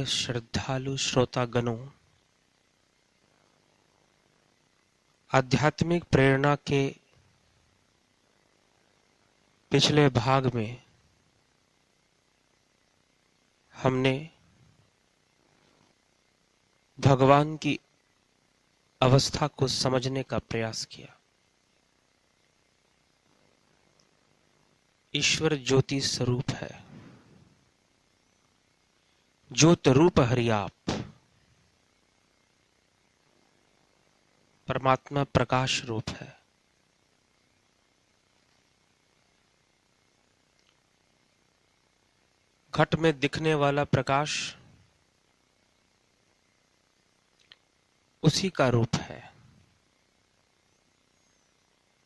श्रद्धालु श्रोतागणों, आध्यात्मिक प्रेरणा के पिछले भाग में हमने भगवान की अवस्था को समझने का प्रयास किया। ईश्वर ज्योति स्वरूप है, ज्योत रूप हरि आप। परमात्मा प्रकाश रूप है। घट में दिखने वाला प्रकाश उसी का रूप है।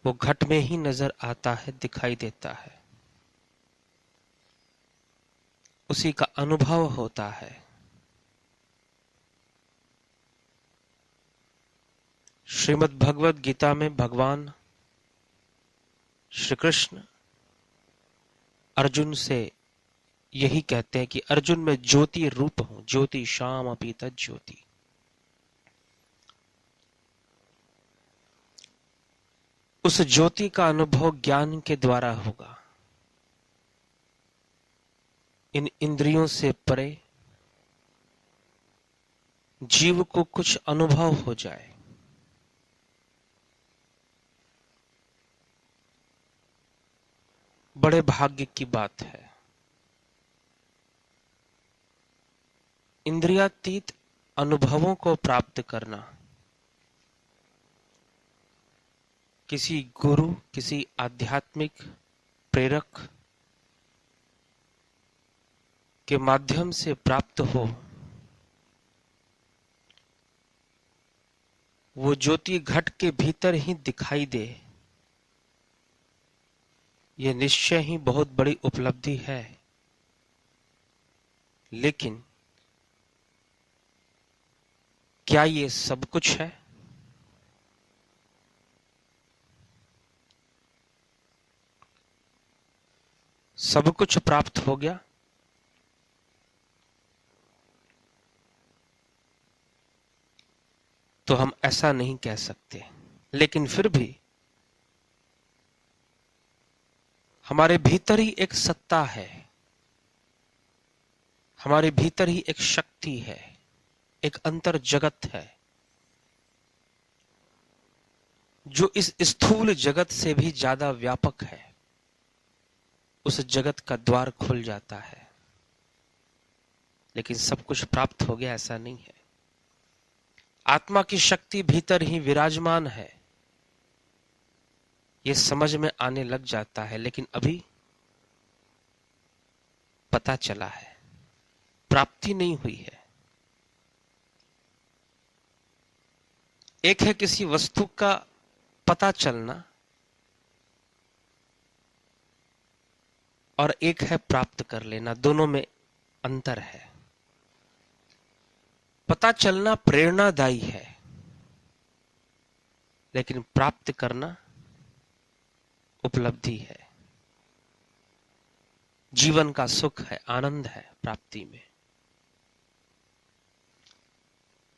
वो घट में ही नजर आता है, दिखाई देता है, उसी का अनुभव होता है। श्रीमद् भगवद गीता में भगवान श्री कृष्ण अर्जुन से यही कहते हैं कि अर्जुन मैं ज्योति रूप हूं, ज्योति शाम अपि तज्ज्योति। उस ज्योति का अनुभव ज्ञान के द्वारा होगा। इन इंद्रियों से परे जीव को कुछ अनुभव हो जाए, बड़े भाग्य की बात है। इंद्रियातीत अनुभवों को प्राप्त करना किसी गुरु, किसी आध्यात्मिक प्रेरक के माध्यम से प्राप्त हो, वो ज्योति घट के भीतर ही दिखाई दे, ये निश्चय ही बहुत बड़ी उपलब्धि है। लेकिन क्या ये सब कुछ है? सब कुछ प्राप्त हो गया? तो हम ऐसा नहीं कह सकते। लेकिन फिर भी हमारे भीतर ही एक सत्ता है, हमारे भीतर ही एक शक्ति है, एक अंतर जगत है, जो इस स्थूल जगत से भी ज्यादा व्यापक है। उस जगत का द्वार खुल जाता है। लेकिन सब कुछ प्राप्त हो गया ऐसा नहीं है। आत्मा की शक्ति भीतर ही विराजमान है, ये समझ में आने लग जाता है। लेकिन अभी पता चला है, प्राप्ति नहीं हुई है। एक है किसी वस्तु का पता चलना और एक है प्राप्त कर लेना, दोनों में अंतर है। पता चलना प्रेरणादायी है, लेकिन प्राप्त करना उपलब्धि है। जीवन का सुख है, आनंद है प्राप्ति में।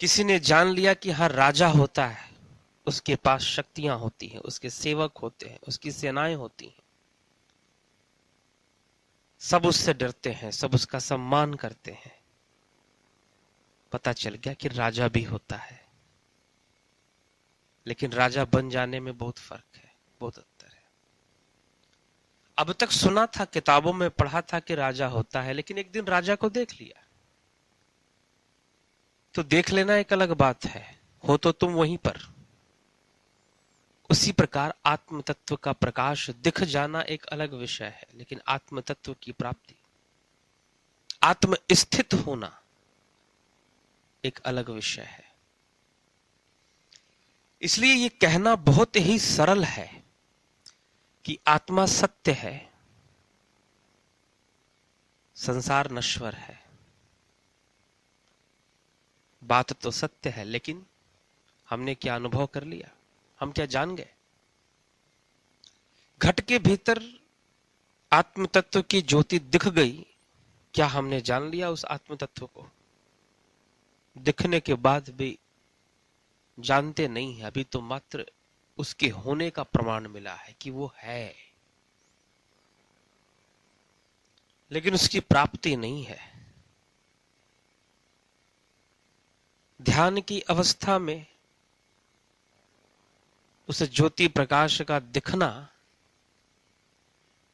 किसी ने जान लिया कि हर राजा होता है, उसके पास शक्तियां होती हैं, उसके सेवक होते हैं, उसकी सेनाएं होती हैं। सब उससे डरते हैं, सब उसका सम्मान करते हैं। पता चल गया कि राजा भी होता है, लेकिन राजा बन जाने में बहुत फर्क है, बहुत अंतर है। अब तक सुना था, किताबों में पढ़ा था कि राजा होता है, लेकिन एक दिन राजा को देख लिया तो देख लेना एक अलग बात है, हो तो तुम वहीं पर। उसी प्रकार आत्म तत्व का प्रकाश दिख जाना एक अलग विषय है, लेकिन आत्म तत्व की प्राप्ति, आत्म स्थित होना एक अलग विषय है। इसलिए ये कहना बहुत ही सरल है कि आत्मा सत्य है, संसार नश्वर है। बात तो सत्य है, लेकिन हमने क्या अनुभव कर लिया, हम क्या जान गए? घट के भीतर आत्म तत्व की ज्योति दिख गई, क्या हमने जान लिया उस आत्म तत्व को? दिखने के बाद भी जानते नहीं है, अभी तो मात्र उसके होने का प्रमाण मिला है कि वो है, लेकिन उसकी प्राप्ति नहीं है। ध्यान की अवस्था में उस ज्योति प्रकाश का दिखना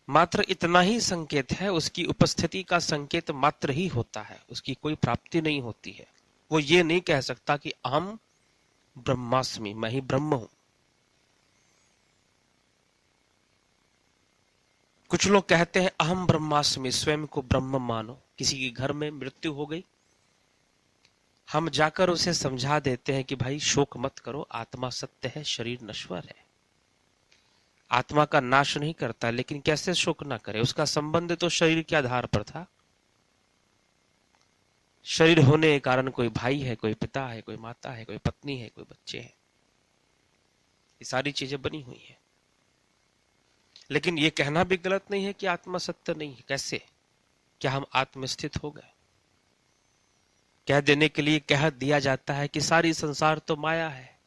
मात्र इतना ही संकेत है, उसकी उपस्थिति का संकेत मात्र ही होता है, उसकी कोई प्राप्ति नहीं होती है। वो ये नहीं कह सकता कि अहम ब्रह्मास्मि, मैं ही ब्रह्म हूं। कुछ लोग कहते हैं अहम ब्रह्मास्मि, स्वयं को ब्रह्म मानो। किसी के घर में मृत्यु हो गई, हम जाकर उसे समझा देते हैं कि भाई शोक मत करो, आत्मा सत्य है, शरीर नश्वर है, आत्मा का नाश नहीं करता, लेकिन कैसे शोक ना करे, उसका संबंध तो शरीर के आधार पर था। शरीर होने के कारण कोई भाई है, कोई पिता है, कोई माता है, कोई पत्नी है, कोई बच्चे हैं, ये सारी चीजें बनी हुई हैं। लेकिन ये कहना भी गलत नहीं है कि आत्मा सत्य नहीं है। कैसे? क्या हम आत्मस्थित हो गए? कह देने के लिए कह दिया जाता है कि सारी संसार तो माया है,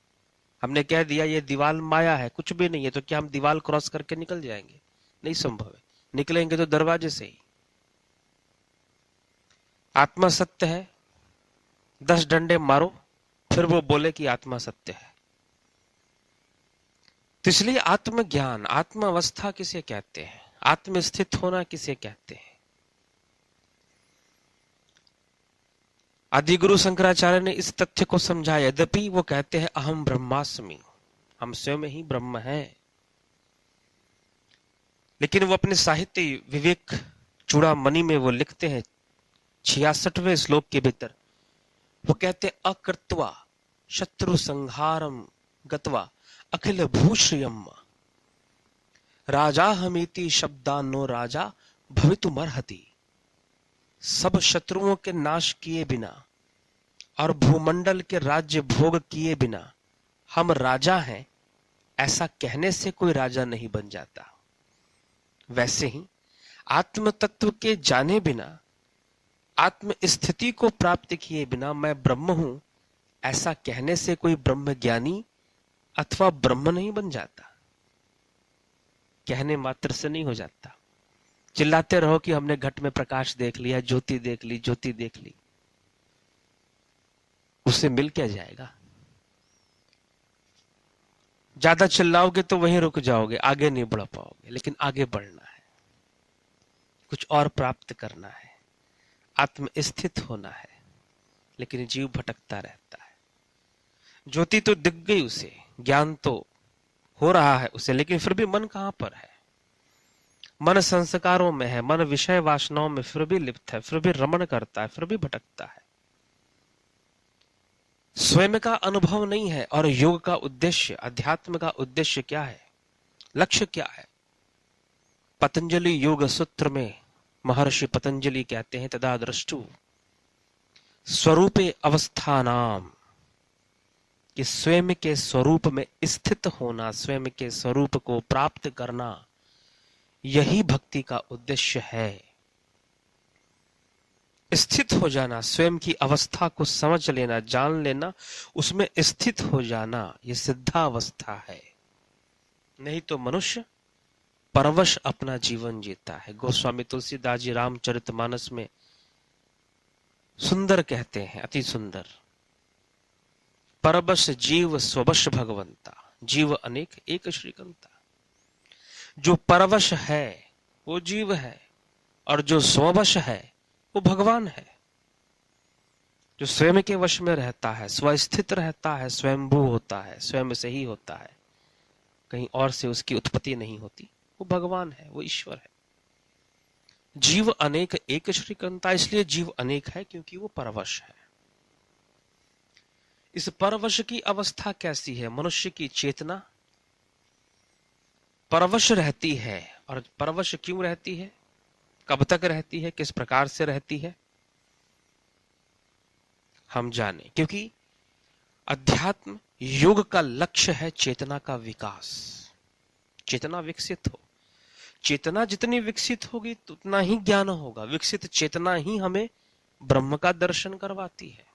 हमने कह दिया ये दीवार माया है, कुछ भी नहीं है, तो क्या हम दीवार क्रॉस करके निकल जाएंगे? नहीं संभव है। निकलेंगे तो दरवाजे से ही। आत्मा सत्य है, 10 डंडे मारो फिर वो बोले कि आत्मा सत्य है। तो इसलिए आत्मज्ञान, आत्म अवस्था किसे कहते हैं, आत्मस्थित होना किसे कहते हैं? आदि गुरु शंकराचार्य ने इस तथ्य को समझाया। यद्यपि वो कहते हैं अहम ब्रह्मास्मि, हम स्वयं ही ब्रह्म हैं, लेकिन वो अपने साहित्य विवेक चूड़ामणि में वो लिखते हैं 66वें श्लोक के भीतर, वो कहते हैं अकृत्वा शत्रु संहारम गत्वा अखिल भूश्रियम राजा हमीति शब्दानो राजा भवितुमर्हति। सब शत्रुओं के नाश किए बिना और भूमंडल के राज्य भोग किए बिना हम राजा हैं, ऐसा कहने से कोई राजा नहीं बन जाता। वैसे ही आत्म तत्व के जाने बिना, आत्म स्थिति को प्राप्त किए बिना मैं ब्रह्म हूं, ऐसा कहने से कोई ब्रह्म ज्ञानी अथवा ब्रह्म नहीं बन जाता। कहने मात्र से नहीं हो जाता। चिल्लाते रहो कि हमने घट में प्रकाश देख लिया, ज्योति देख ली, ज्योति देख ली, उससे मिल क्या जाएगा? ज्यादा चिल्लाओगे तो वहीं रुक जाओगे, आगे नहीं बढ़ पाओगे। लेकिन आगे बढ़ना है, कुछ और प्राप्त करना है, आत्म स्थित होना है, लेकिन जीव भटकता रहता है। ज्योति तो दिख गई उसे, ज्ञान तो हो रहा है उसे, लेकिन फिर भी मन कहां पर है? मन संस्कारों में है, मन विषय वासनाओं में फिर भी लिप्त है, फिर भी रमण करता है, फिर भी भटकता है। स्वयं का अनुभव नहीं है। और योग का उद्देश्य, अध्यात्म का उद्देश्य क्या है, लक्ष्य क्या है? पतंजलि योग सूत्र में महर्षि पतंजलि कहते हैं तदा दृष्टु स्वरूपे अवस्थानाम, कि स्वयं के स्वरूप में स्थित होना, स्वयं के स्वरूप को प्राप्त करना, यही भक्ति का उद्देश्य है। स्थित हो जाना, स्वयं की अवस्था को समझ लेना, जान लेना, उसमें स्थित हो जाना, यह सिद्धावस्था है। नहीं तो मनुष्य परवश अपना जीवन जीता है। गोस्वामी तुलसीदास जी रामचरितमानस में सुंदर कहते हैं, अति सुंदर, परवश जीव स्ववश भगवंता, जीव अनेक एक श्रीकंता। जो परवश है वो जीव है, और जो स्ववश है वो भगवान है। जो स्वयं के वश में रहता है, स्वस्थित रहता है, स्वयंभू होता है, स्वयं से ही होता है, कहीं और से उसकी उत्पत्ति नहीं होती, वो भगवान है, वो ईश्वर है। जीव अनेक एक श्रीकंता, इसलिए जीव अनेक है क्योंकि वो परवश है। इस परवश की अवस्था कैसी है? मनुष्य की चेतना परवश रहती है। और परवश क्यों रहती है, कब तक रहती है, किस प्रकार से रहती है, हम जाने। क्योंकि अध्यात्म योग का लक्ष्य है चेतना का विकास, चेतना विकसित हो। चेतना जितनी विकसित होगी तो उतना ही ज्ञान होगा। विकसित चेतना ही हमें ब्रह्म का दर्शन करवाती है।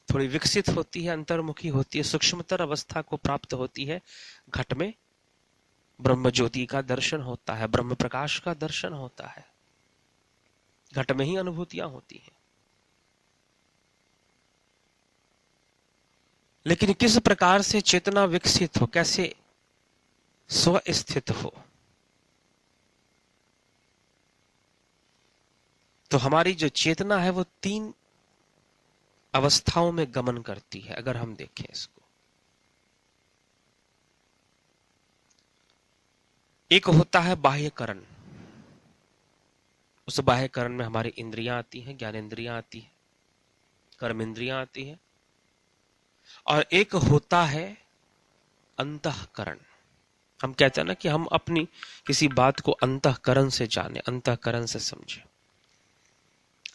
थोड़ी विकसित होती है, अंतर्मुखी होती है, सूक्ष्मतर अवस्था को प्राप्त होती है, घट में ब्रह्म ज्योति का दर्शन होता है, ब्रह्म प्रकाश का दर्शन होता है, घट में ही अनुभूतियां होती हैं। लेकिन किस प्रकार से चेतना विकसित हो, कैसे स्वस्थित हो, तो हमारी जो चेतना है वो 3 अवस्थाओं में गमन करती है। अगर हम देखें इसको, एक होता है बाह्यकरण, उस बाह्यकरण में हमारी इंद्रियां आती हैं, ज्ञानेंद्रियां आती हैं, कर्मेंद्रियां आती हैं, और एक होता है अंतःकरण। हम कहते हैं ना कि हम अपनी किसी बात को अंतःकरण से जाने, अंतःकरण से समझे।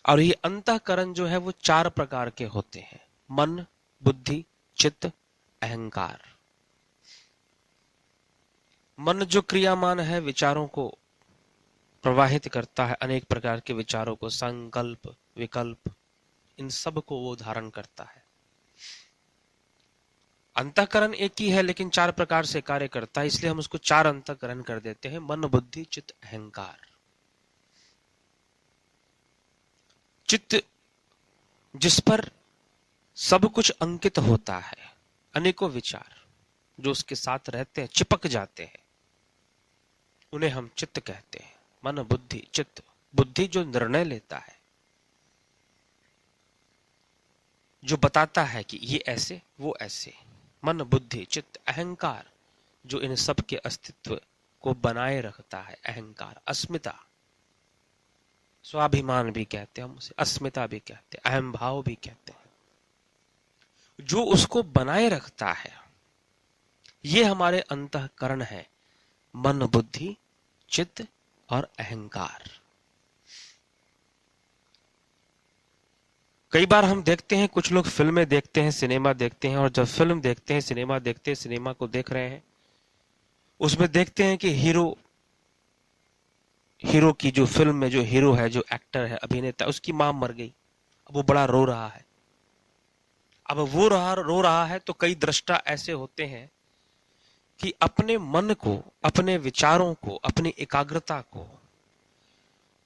और ये अंतःकरण जो है वो 4 प्रकार के होते हैं: मन, बुद्धि, चित्त, अहंकार। मन जो क्रियामान है, विचारों को प्रवाहित करता है, अनेक प्रकार के विचारों को, संकल्प, विकल्प, इन सब को वो धारण करता है। अंतःकरण एक ही है लेकिन 4 प्रकार से कार्य करता है, इसलिए हम उसको 4 अंतःकरण कर देते हैं: मन, बुद्धि, चित्त, अहंकार। चित्त जिस पर सब कुछ अंकित होता है, अनेकों विचार जो उसके साथ रहते हैं, चिपक जाते हैं, उन्हें हम चित्त कहते हैं। मन, बुद्धि, चित्त। बुद्धि जो निर्णय लेता है, जो बताता है कि ये ऐसे वो ऐसे। मन, बुद्धि, चित्त। अहंकार जो इन सब के अस्तित्व को बनाए रखता है, अहंकार, अस्मिता, स्वाभिमान भी कहते हैं हम उसे, अस्मिता भी कहते हैं, अहम भाव भी कहते हैं, जो उसको बनाए रखता है। ये हमारे अंतःकरण है: मन, बुद्धि, चित्त और अहंकार। कई बार हम देखते हैं, कुछ लोग फिल्में देखते हैं, सिनेमा देखते हैं, और जब फिल्म देखते हैं, सिनेमा देखते हैं, सिनेमा को देख रहे हैं, उसमें देखते हैं कि हीरो की जो फिल्म में जो हीरो है, जो एक्टर है, अभिनेता, उसकी मां मर गई। अब वो बड़ा रो रहा है। अब वो रो रहा है तो कई दृष्टा ऐसे होते हैं कि अपने मन को, अपने विचारों को, अपनी एकाग्रता को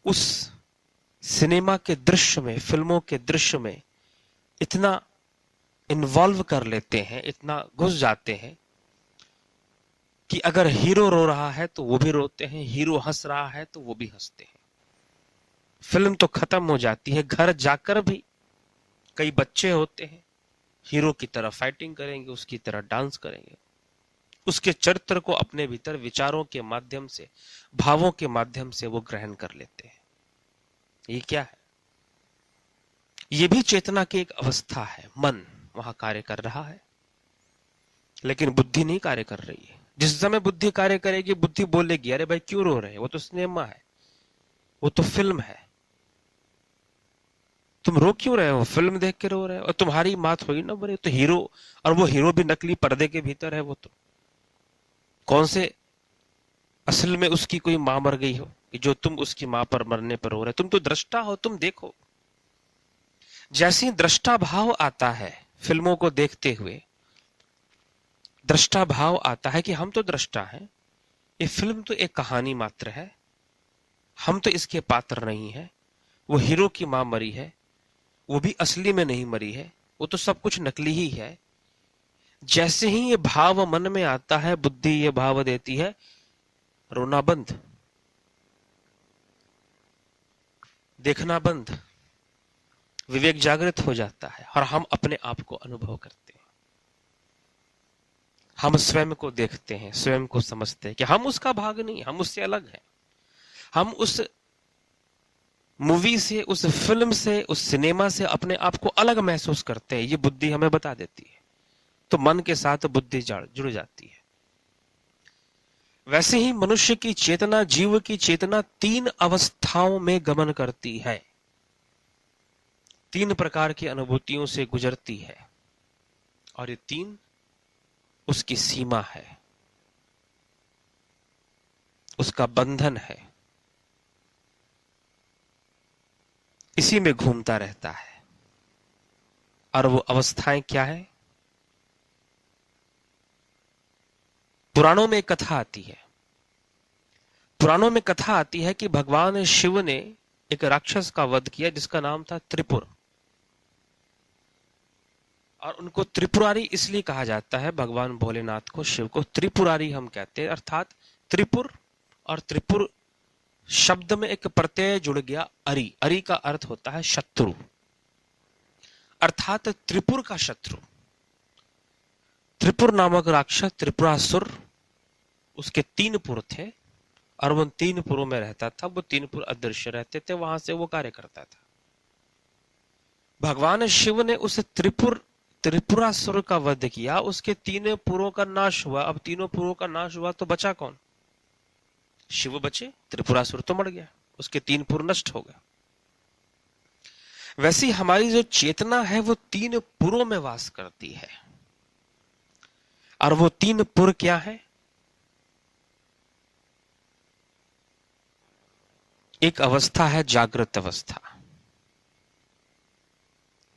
उस सिनेमा के दृश्य में, फिल्मों के दृश्य में इतना इन्वॉल्व कर लेते हैं, इतना घुस जाते हैं कि अगर हीरो रो रहा है तो वो भी रोते हैं, हीरो हंस रहा है तो वो भी हंसते हैं। फिल्म तो खत्म हो जाती है, घर जाकर भी कई बच्चे होते हैं, हीरो की तरह फाइटिंग करेंगे, उसकी तरह डांस करेंगे, उसके चरित्र को अपने भीतर विचारों के माध्यम से, भावों के माध्यम से वो ग्रहण कर लेते हैं। ये क्या है? ये भी चेतना की एक अवस्था है। मन वहां कार्य कर रहा है लेकिन बुद्धि नहीं कार्य कर रही है। जिस समय बुद्धि कार्य करेगी, बुद्धि बोलेगी, अरे भाई क्यों रो रहे हैं, वो तो सिनेमा है, वो तो फिल्म है, तुम रो क्यों रहे हो, फिल्म देख के रो रहे हो, और तुम्हारी माँ थोड़ी ना मरे, तो हीरो, और वो हीरो भी नकली पर्दे के भीतर है, वो तो कौन से असल में उसकी कोई मां मर गई हो कि जो तुम उसकी मां पर मरने पर रो रहे, तुम तो दृष्टा हो, तुम देखो। जैसे ही दृष्टा भाव आता है, फिल्मों को देखते हुए दृष्टा भाव आता है कि हम तो दृष्टा हैं, ये फिल्म तो एक कहानी मात्र है, हम तो इसके पात्र नहीं है, वो हीरो की मां मरी है, वो भी असली में नहीं मरी है, वो तो सब कुछ नकली ही है। जैसे ही ये भाव मन में आता है, बुद्धि ये भाव देती है, रोना बंद, देखना बंद, विवेक जागृत हो जाता है, और हम अपने आप को अनुभव करते हैं। हम स्वयं को देखते हैं, स्वयं को समझते हैं कि हम उसका भाग नहीं, हम उससे अलग हैं। हम उस मूवी से, उस फिल्म से, उस सिनेमा से अपने आप को अलग महसूस करते हैं। ये बुद्धि हमें बता देती है, तो मन के साथ बुद्धि जुड़ जाती है। वैसे ही मनुष्य की चेतना, जीव की चेतना 3 अवस्थाओं में गमन करती है, 3 प्रकार की अनुभूतियों से गुजरती है, और ये 3 उसकी सीमा है, उसका बंधन है, इसी में घूमता रहता है। और वो अवस्थाएं क्या है? पुराणों में एक कथा आती है। पुराणों में कथा आती है कि भगवान शिव ने एक राक्षस का वध किया जिसका नाम था त्रिपुर। और उनको त्रिपुरारी इसलिए कहा जाता है, भगवान भोलेनाथ को, शिव को त्रिपुरारी हम कहते हैं। अर्थात त्रिपुर और त्रिपुर शब्द में एक प्रत्यय जुड़ गया, अरि। अरि का अर्थ होता है शत्रु, अर्थात त्रिपुर का शत्रु। त्रिपुर नामक राक्षस, त्रिपुरासुर, उसके 3 पुर थे और वो 3 पुरों में रहता था। वो 3 पुर अदृश्य रहते थे, वहां से वो कार्य करता था। भगवान शिव ने उस त्रिपुरासुर का वध किया, उसके 3 पुरों का नाश हुआ। अब 3 पुरों का नाश हुआ तो बचा कौन? शिव बचे, त्रिपुरासुर तो मर गया, उसके 3 पुर नष्ट हो गए। वैसी हमारी जो चेतना है वो 3 पुरों में वास करती है। और वो 3 पुर क्या है? एक अवस्था है जागृत अवस्था,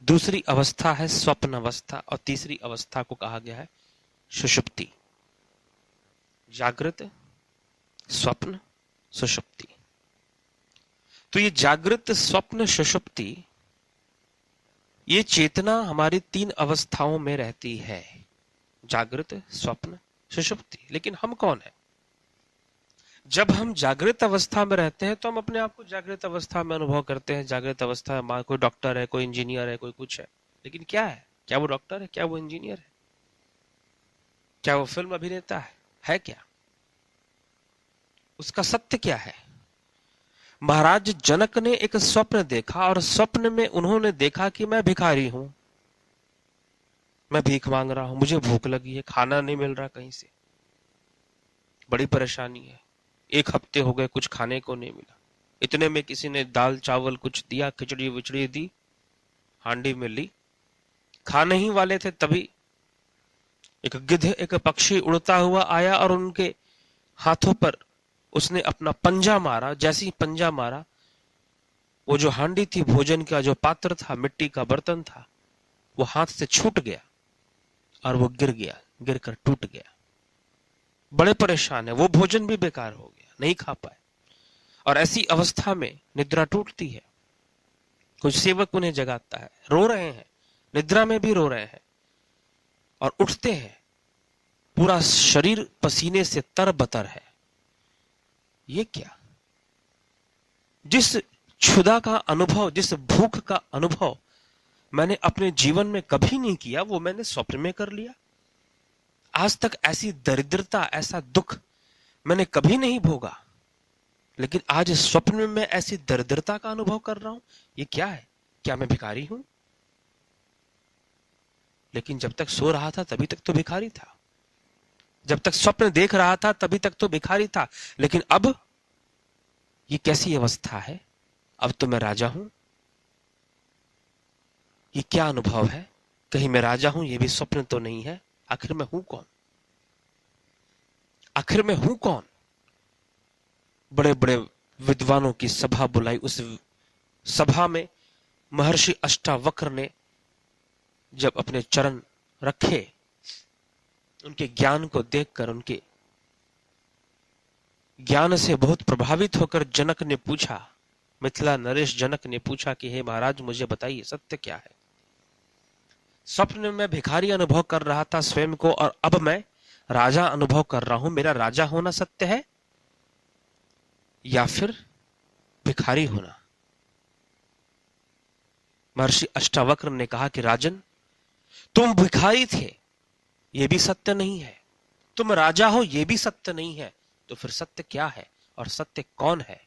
दूसरी अवस्था है स्वप्न अवस्था, और तीसरी अवस्था को कहा गया है सुषुप्ति। जागृत, स्वप्न, सुषुप्ति। तो ये जागृत, स्वप्न, सुषुप्ति, ये चेतना हमारी 3 अवस्थाओं में रहती है, जागृत, स्वप्न, सुषुप्ति। लेकिन हम कौन है? जब हम जागृत अवस्था में रहते हैं तो हम अपने आप को जागृत अवस्था में अनुभव करते हैं। जागृत अवस्था में कोई डॉक्टर है, कोई इंजीनियर है, कोई कुछ है। लेकिन क्या है? क्या वो डॉक्टर है? क्या वो इंजीनियर है? क्या वो फिल्म अभिनेता है क्या? उसका सत्य क्या है? महाराज जनक ने एक स्वप्न देखा और स्वप्न में उन्होंने देखा कि मैं भिखारी हूं, मैं भीख मांग रहा हूं, मुझे भूख लगी है, खाना नहीं मिल रहा कहीं से, बड़ी परेशानी है, 1 हफ्ते हो गए कुछ खाने को नहीं मिला। इतने में किसी ने दाल चावल कुछ दिया, खिचड़ी विचड़ी दी, हांडी में ली। खाने ही वाले थे तभी एक गिद्ध, एक पक्षी उड़ता हुआ आया और उनके हाथों पर उसने अपना पंजा मारा। जैसे ही पंजा मारा, वो जो हांडी थी, भोजन का जो पात्र था, मिट्टी का बर्तन था, वो हाथ से छूट गया और वो गिर गया, गिरकर टूट गया। बड़े परेशान है, वो भोजन भी बेकार हो गया, नहीं खा पाए। और ऐसी अवस्था में निद्रा टूटती है। कुछ सेवक उन्हें जगाता है, रो रहे हैं, निद्रा में भी रो रहे हैं, और उठते हैं, पूरा शरीर पसीने से तरबतर है। ये क्या? जिस क्षुधा का अनुभव, जिस भूख का अनुभव मैंने अपने जीवन में कभी नहीं किया, वो मैंने स्वप्न में कर लिया। आज तक ऐसी दरिद्रता, ऐसा दुख मैंने कभी नहीं भोगा, लेकिन आज स्वप्न में मैं ऐसी दरिद्रता का अनुभव कर रहा हूं। ये क्या है? क्या मैं भिखारी हूं? लेकिन जब तक सो रहा था तभी तक तो भिखारी था, जब तक स्वप्न देख रहा था तभी तक तो भिखारी था। लेकिन अब ये कैसी अवस्था है? अब तो मैं राजा हूं। ये क्या अनुभव है? कहीं मैं राजा हूं, ये भी स्वप्न तो नहीं है। आखिर मैं हूं कौन? आखिर मैं हूं कौन? बड़े बड़े विद्वानों की सभा बुलाई। उस सभा में महर्षि अष्टावक्र ने जब अपने चरण रखे, उनके ज्ञान को देखकर, उनके ज्ञान से बहुत प्रभावित होकर जनक ने पूछा, मिथिला नरेश जनक ने पूछा कि हे महाराज, मुझे बताइए सत्य क्या है? स्वप्न में मैं भिखारी अनुभव कर रहा था स्वयं को, और अब मैं राजा अनुभव कर रहा हूं। मेरा राजा होना सत्य है या फिर भिखारी होना? महर्षि अष्टावक्र ने कहा कि राजन, तुम भिखारी थे, यह भी सत्य नहीं है। तुम राजा हो, यह भी सत्य नहीं है। तो फिर सत्य क्या है और सत्य कौन है?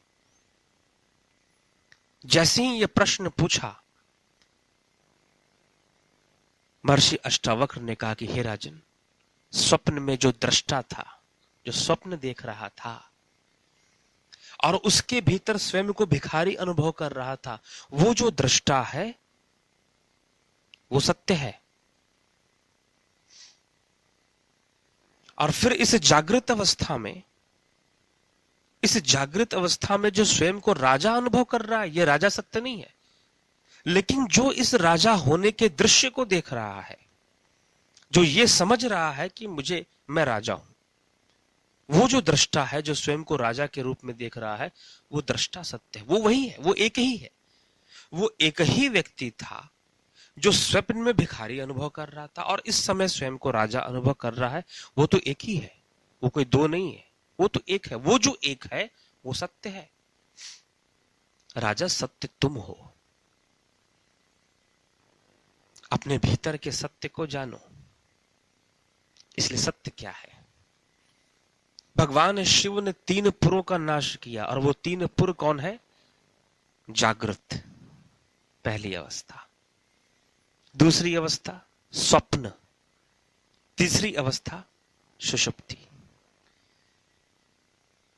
जैसे ही यह प्रश्न पूछा, महर्षि अष्टावक्र ने कहा कि हे राजन, स्वप्न में जो दृष्टा था, जो स्वप्न देख रहा था और उसके भीतर स्वयं को भिखारी अनुभव कर रहा था, वो जो दृष्टा है वो सत्य है। और फिर इस जागृत अवस्था में, इस जागृत अवस्था में जो स्वयं को राजा अनुभव कर रहा है, यह राजा सत्य नहीं है। लेकिन जो इस राजा होने के दृश्य को देख रहा है, जो ये समझ रहा है कि मैं राजा हूं, वो जो दृष्टा है, जो स्वयं को राजा के रूप में देख रहा है, वो दृष्टा सत्य है, वो वही है, वो एक ही है। वो एक ही व्यक्ति था जो स्वप्न में भिखारी अनुभव कर रहा था और इस समय स्वयं को राजा अनुभव कर रहा है। वो तो एक ही है, वो कोई दो नहीं है, वो तो एक है। वो जो एक है वो सत्य है। राजा सत्य तुम हो। अपने भीतर के सत्य को जानो। इसलिए सत्य क्या है? भगवान शिव ने 3 पुरों का नाश किया, और वो 3 पुर कौन है? जागृत, पहली अवस्था। दूसरी अवस्था स्वप्न। तीसरी अवस्था सुषुप्ति।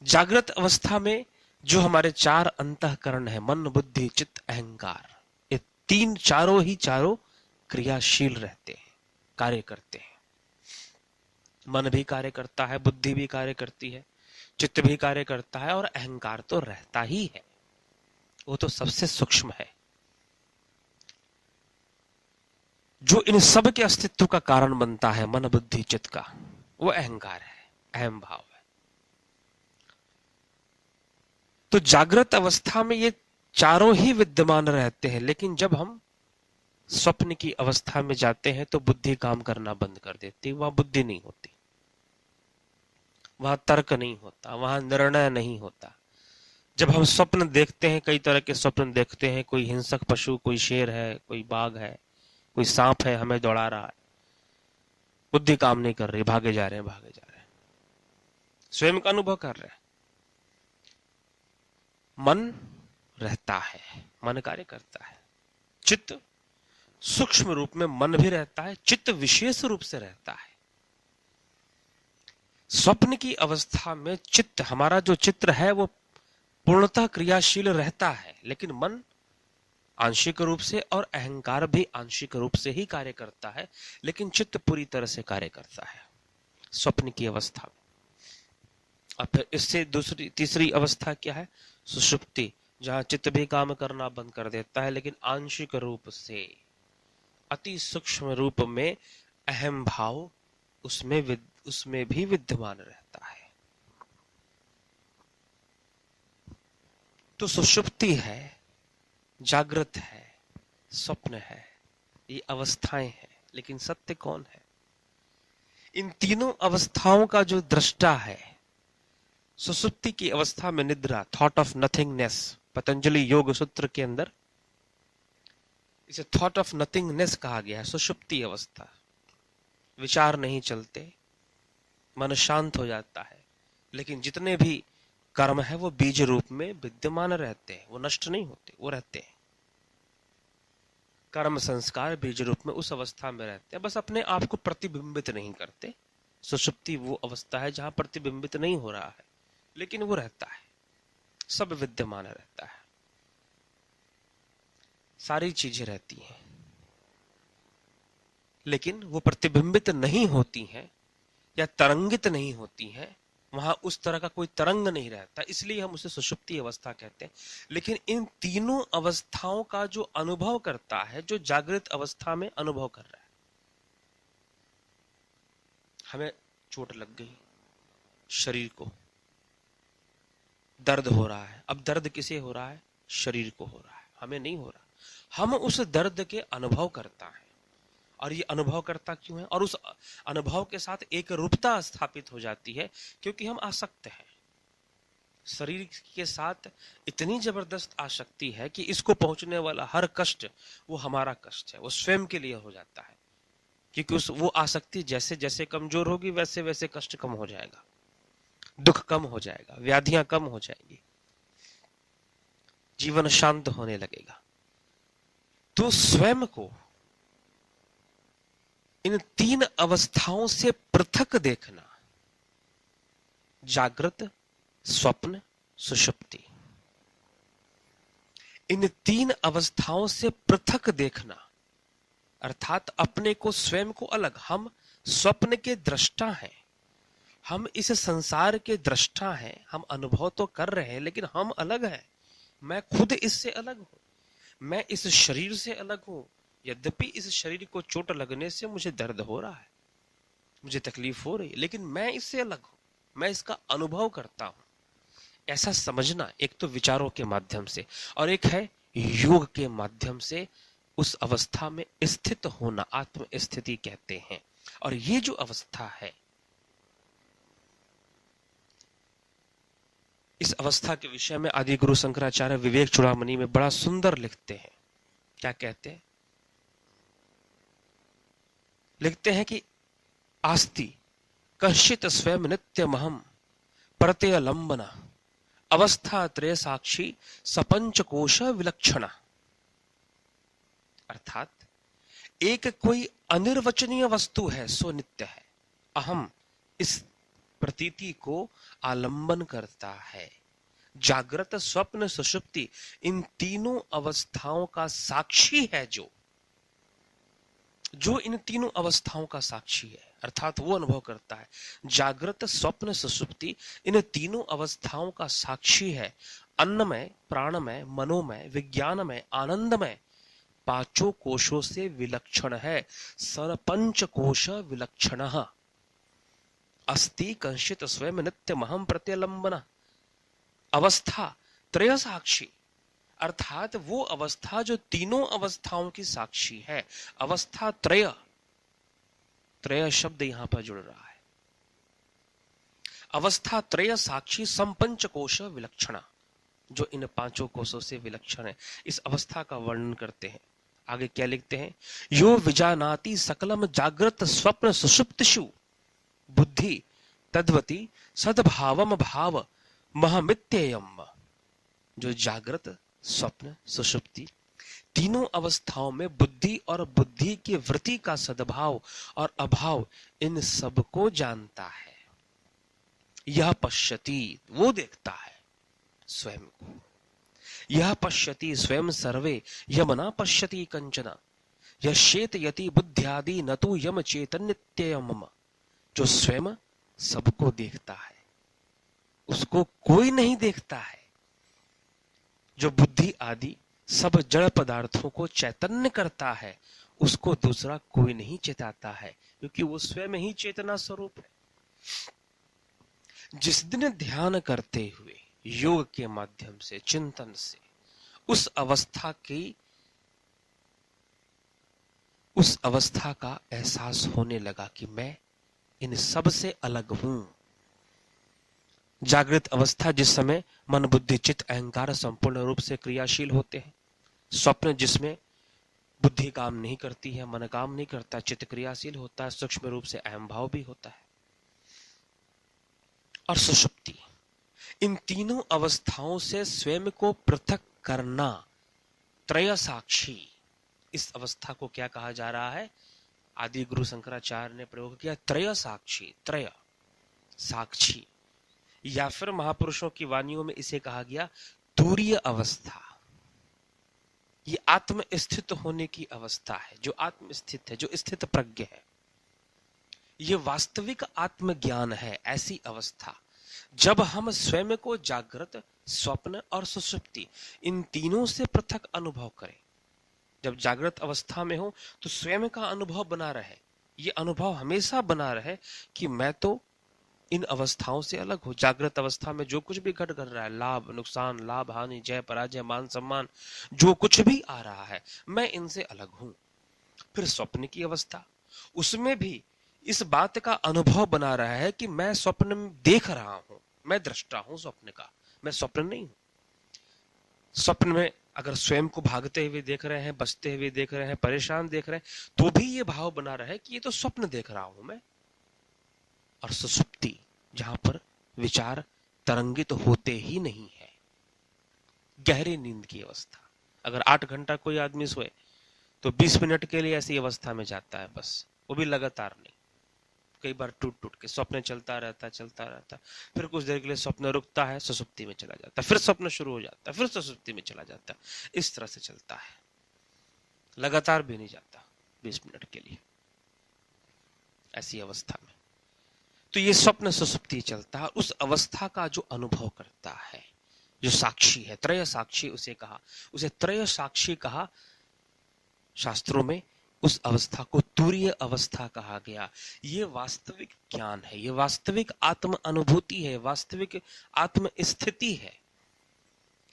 जागृत अवस्था में जो हमारे 4 अंतःकरण है, मन बुद्धि चित्त अहंकार, ये चारों क्रियाशील रहते हैं, कार्य करते हैं। मन भी कार्य करता है, बुद्धि भी कार्य करती है, चित्त भी कार्य करता है, और अहंकार तो रहता ही है। वो तो सबसे सूक्ष्म है। जो इन सब के अस्तित्व का कारण बनता है, मन बुद्धि चित्त का, वो अहंकार है, अहम भाव है। तो जागृत अवस्था में ये चारों ही विद्यमान रहते हैं, लेकिन जब हम स्वप्न की अवस्था में जाते हैं तो बुद्धि काम करना बंद कर देती। वहां बुद्धि नहीं होती, वहां तर्क नहीं होता, वहां निर्णय नहीं होता। जब हम स्वप्न देखते हैं, कई तरह के स्वप्न देखते हैं, कोई हिंसक पशु, कोई शेर है, कोई बाघ है, कोई सांप है, हमें दौड़ा रहा है, बुद्धि काम नहीं कर रही, भागे जा रहे हैं, स्वयं का अनुभव कर रहे हैं। मन रहता है, मन कार्य करता है। चित्त सूक्ष्म रूप में मन भी रहता है, चित्त विशेष रूप से रहता है। स्वप्न की अवस्था में चित्त, हमारा जो चित्र है, वो पूर्णतः क्रियाशील रहता है, लेकिन मन आंशिक रूप से और अहंकार भी आंशिक रूप से ही कार्य करता है, लेकिन चित्त पूरी तरह से कार्य करता है स्वप्न की अवस्था में। और फिर इससे तीसरी अवस्था क्या है? सुषुप्ति, जहां चित्त भी काम करना बंद कर देता है, लेकिन आंशिक रूप से, अति सूक्ष्म रूप में अहम भाव उसमें भी विद्यमान रहता है। तो सुषुप्ति है, जागृत है, स्वप्न है, ये अवस्थाएं हैं, लेकिन सत्य कौन है? इन तीनों अवस्थाओं का जो दृष्टा है, सुषुप्ति की अवस्था में निद्रा, थॉट ऑफ नथिंगनेस, पतंजलि योग सूत्र के अंदर इसे थॉट ऑफ नथिंगनेस कहा गया है। सुषुप्ति अवस्था, विचार नहीं चलते, मन शांत हो जाता है, लेकिन जितने भी कर्म है वो बीज रूप में विद्यमान रहते हैं, वो नष्ट नहीं होते, वो रहते हैं। कर्म संस्कार बीज रूप में उस अवस्था में रहते हैं, बस अपने आप को प्रतिबिंबित नहीं करते। सुषुप्ति वो अवस्था है जहां प्रतिबिंबित नहीं हो रहा है, लेकिन वो रहता है, सब विद्यमान रहता है, सारी चीजें रहती हैं, लेकिन वो प्रतिबिंबित नहीं होती हैं या तरंगित नहीं होती हैं। वहां उस तरह का कोई तरंग नहीं रहता, इसलिए हम उसे सुषुप्ति अवस्था कहते हैं। लेकिन इन तीनों अवस्थाओं का जो अनुभव करता है, जो जागृत अवस्था में अनुभव कर रहा है, हमें चोट लग गई, शरीर को दर्द हो रहा है। अब दर्द किसे हो रहा है? शरीर को हो रहा है, हमें नहीं हो रहा। हम उस दर्द के अनुभव करता है, और ये अनुभव करता क्यों है? और उस अनुभव के साथ एक रूपता स्थापित हो जाती है, क्योंकि हम आसक्त हैं। शरीर के साथ इतनी जबरदस्त आसक्ति है कि इसको पहुंचने वाला हर कष्ट वो हमारा कष्ट है, वो स्वयं के लिए हो जाता है। क्योंकि वो आसक्ति जैसे जैसे कमजोर होगी, वैसे वैसे कष्ट कम हो जाएगा, दुख कम हो जाएगा, व्याधियां कम हो जाएंगी, जीवन शांत होने लगेगा। तो स्वयं को इन तीन अवस्थाओं से पृथक देखना, जागृत, स्वप्न, सुषुप्ति, इन तीन अवस्थाओं से पृथक देखना, अर्थात अपने को, स्वयं को अलग। हम स्वप्न के दृष्टा हैं, हम इस संसार के दृष्टा हैं, हम अनुभव तो कर रहे हैं, लेकिन हम अलग हैं। मैं खुद इससे अलग हूं। मैं इस शरीर से अलग हूं, यद्यपि इस शरीर को चोट लगने से मुझे दर्द हो रहा है, मुझे तकलीफ हो रही है, लेकिन मैं इससे अलग हूं, मैं इसका अनुभव करता हूं। ऐसा समझना एक तो विचारों के माध्यम से, और एक है योग के माध्यम से उस अवस्था में स्थित होना, आत्म स्थिति कहते हैं। और ये जो अवस्था है, इस अवस्था के विषय में आदि गुरु शंकराचार्य विवेक चूड़ामणि में बड़ा सुंदर लिखते हैं। क्या कहते हैं? लिखते हैं कि आस्ति कश्चित स्वयं नित्यमहम प्रत्यलंबना अवस्था त्रय साक्षी सपंच कोश विलक्षणा। अर्थात एक कोई अनिर्वचनीय वस्तु है, सो नित्य है। अहम इस प्रतीति को आलंबन करता है। जागृत स्वप्न सुषुप्ति इन तीनों अवस्थाओं का साक्षी है, जो इन तीनों अवस्थाओं का साक्षी है, अर्थात वो अनुभव करता है। जागृत स्वप्न सुषुप्ति इन तीनों अवस्थाओं का साक्षी है। अन्नमय, प्राणमय, मनोमय, विज्ञानमय, आनंदमय पांचों कोशों से विलक्षण है। सरपंच कोश विलक्षण अस्ति कंशित स्वयं नित्यमहम प्रत्यलंबना अवस्था त्रय साक्षी, अर्थात वो अवस्था जो तीनों अवस्थाओं की साक्षी है। अवस्था त्रय, त्रय शब्द यहां पर जुड़ रहा है। अवस्था त्रय साक्षी संपंच कोश विलक्षणा, जो इन पांचों कोशों से विलक्षण है। इस अवस्था का वर्णन करते हैं। आगे क्या लिखते हैं? यो विजानाति सकलम जागृत स्वप्न सुषुप्तिषु बुद्धि तद्वती सद्भावम भाव महमित्ययम्। जो जागृत स्वप्न सुषुप्ति तीनों अवस्थाओं में बुद्धि और बुद्धि की वृत्ति का सद्भाव और अभाव, इन सबको जानता है। यह पश्यति, वो देखता है स्वयं को। यह पश्यति स्वयं सर्वे यम न पश्यति कंचन यश्चेत यति बुद्ध्यादि न तो यम चैतन्यत्ययम्। जो स्वयं सबको देखता है, उसको कोई नहीं देखता है। जो बुद्धि आदि सब जड़ पदार्थों को चैतन्य करता है, उसको दूसरा कोई नहीं चेताता है, क्योंकि वो स्वयं ही चेतना स्वरूप है। जिस दिन ध्यान करते हुए योग के माध्यम से, चिंतन से उस अवस्था का एहसास होने लगा कि मैं इन सब से अलग हूं। जागृत अवस्था जिस समय मन बुद्धि चित्त अहंकार संपूर्ण रूप से क्रियाशील होते हैं। स्वप्न जिसमें बुद्धि काम नहीं करती है, मन काम नहीं करता, चित्त क्रियाशील होता है, सूक्ष्म रूप से अहम भाव भी होता है। और सुषुप्ति, इन तीनों अवस्थाओं से स्वयं को पृथक करना, त्रय साक्षी। इस अवस्था को क्या कहा जा रहा है? आदि गुरु शंकराचार्य ने प्रयोग किया त्रय साक्षी, त्रय साक्षी, या फिर महापुरुषों की वाणियों में इसे कहा गया तुरीय अवस्था। ये आत्म स्थित होने की अवस्था है, जो आत्म स्थित है, जो स्थित प्रज्ञ है। ये वास्तविक आत्मज्ञान है। ऐसी अवस्था जब हम स्वयं को जागृत, स्वप्न और सुषुप्ति इन तीनों से पृथक अनुभव करें। जब जागृत अवस्था में हो तो स्वयं का अनुभव बना रहे, ये अनुभव हमेशा बना रहे कि मैं तो इन अवस्थाओं से अलग हूं। जागृत अवस्था में जो कुछ भी घट रहा है, लाभ नुकसान, लाभ हानि, जय पराजय, मान सम्मान, जो कुछ भी आ रहा है, मैं इनसे अलग हूं। फिर स्वप्न की अवस्था, उसमें भी इस बात का अनुभव बना रहा है कि मैं स्वप्न में देख रहा हूं, मैं दृष्टा हूं स्वप्न का, मैं स्वप्न नहीं हूं। स्वप्न में अगर स्वयं को भागते हुए देख रहे हैं, बचते हुए देख रहे हैं, परेशान देख रहे हैं, तो भी ये भाव बना रहा है कि ये तो स्वप्न देख रहा हूं मैं। और सुषुप्ति, जहां पर विचार तरंगित होते ही नहीं है, गहरी नींद की अवस्था। अगर 8 घंटा कोई आदमी सोए तो 20 मिनट के लिए ऐसी अवस्था में जाता है, बस, वो भी लगातार नहीं। कई बार टूट टूट के स्वप्न चलता रहता, फिर कुछ देर के लिए स्वप्न रुकता है, सुषुप्ति में चला जाता है, फिर स्वप्न शुरू हो जाता है, फिर सुषुप्ति में चला जाता है। इस तरह से चलता है, लगातार भी नहीं जाता 20 मिनट के लिए ऐसी अवस्था में। तो ये स्वप्न सुषुप्ति चलता है। उस अवस्था का जो अनुभव करता है, जो साक्षी है, त्रय साक्षी उसे कहा, उसे त्रय साक्षी कहा। शास्त्रों में उस अवस्था को तुरीय अवस्था कहा गया। ये वास्तविक ज्ञान है, ये वास्तविक आत्म अनुभूति है, वास्तविक आत्म स्थिति है।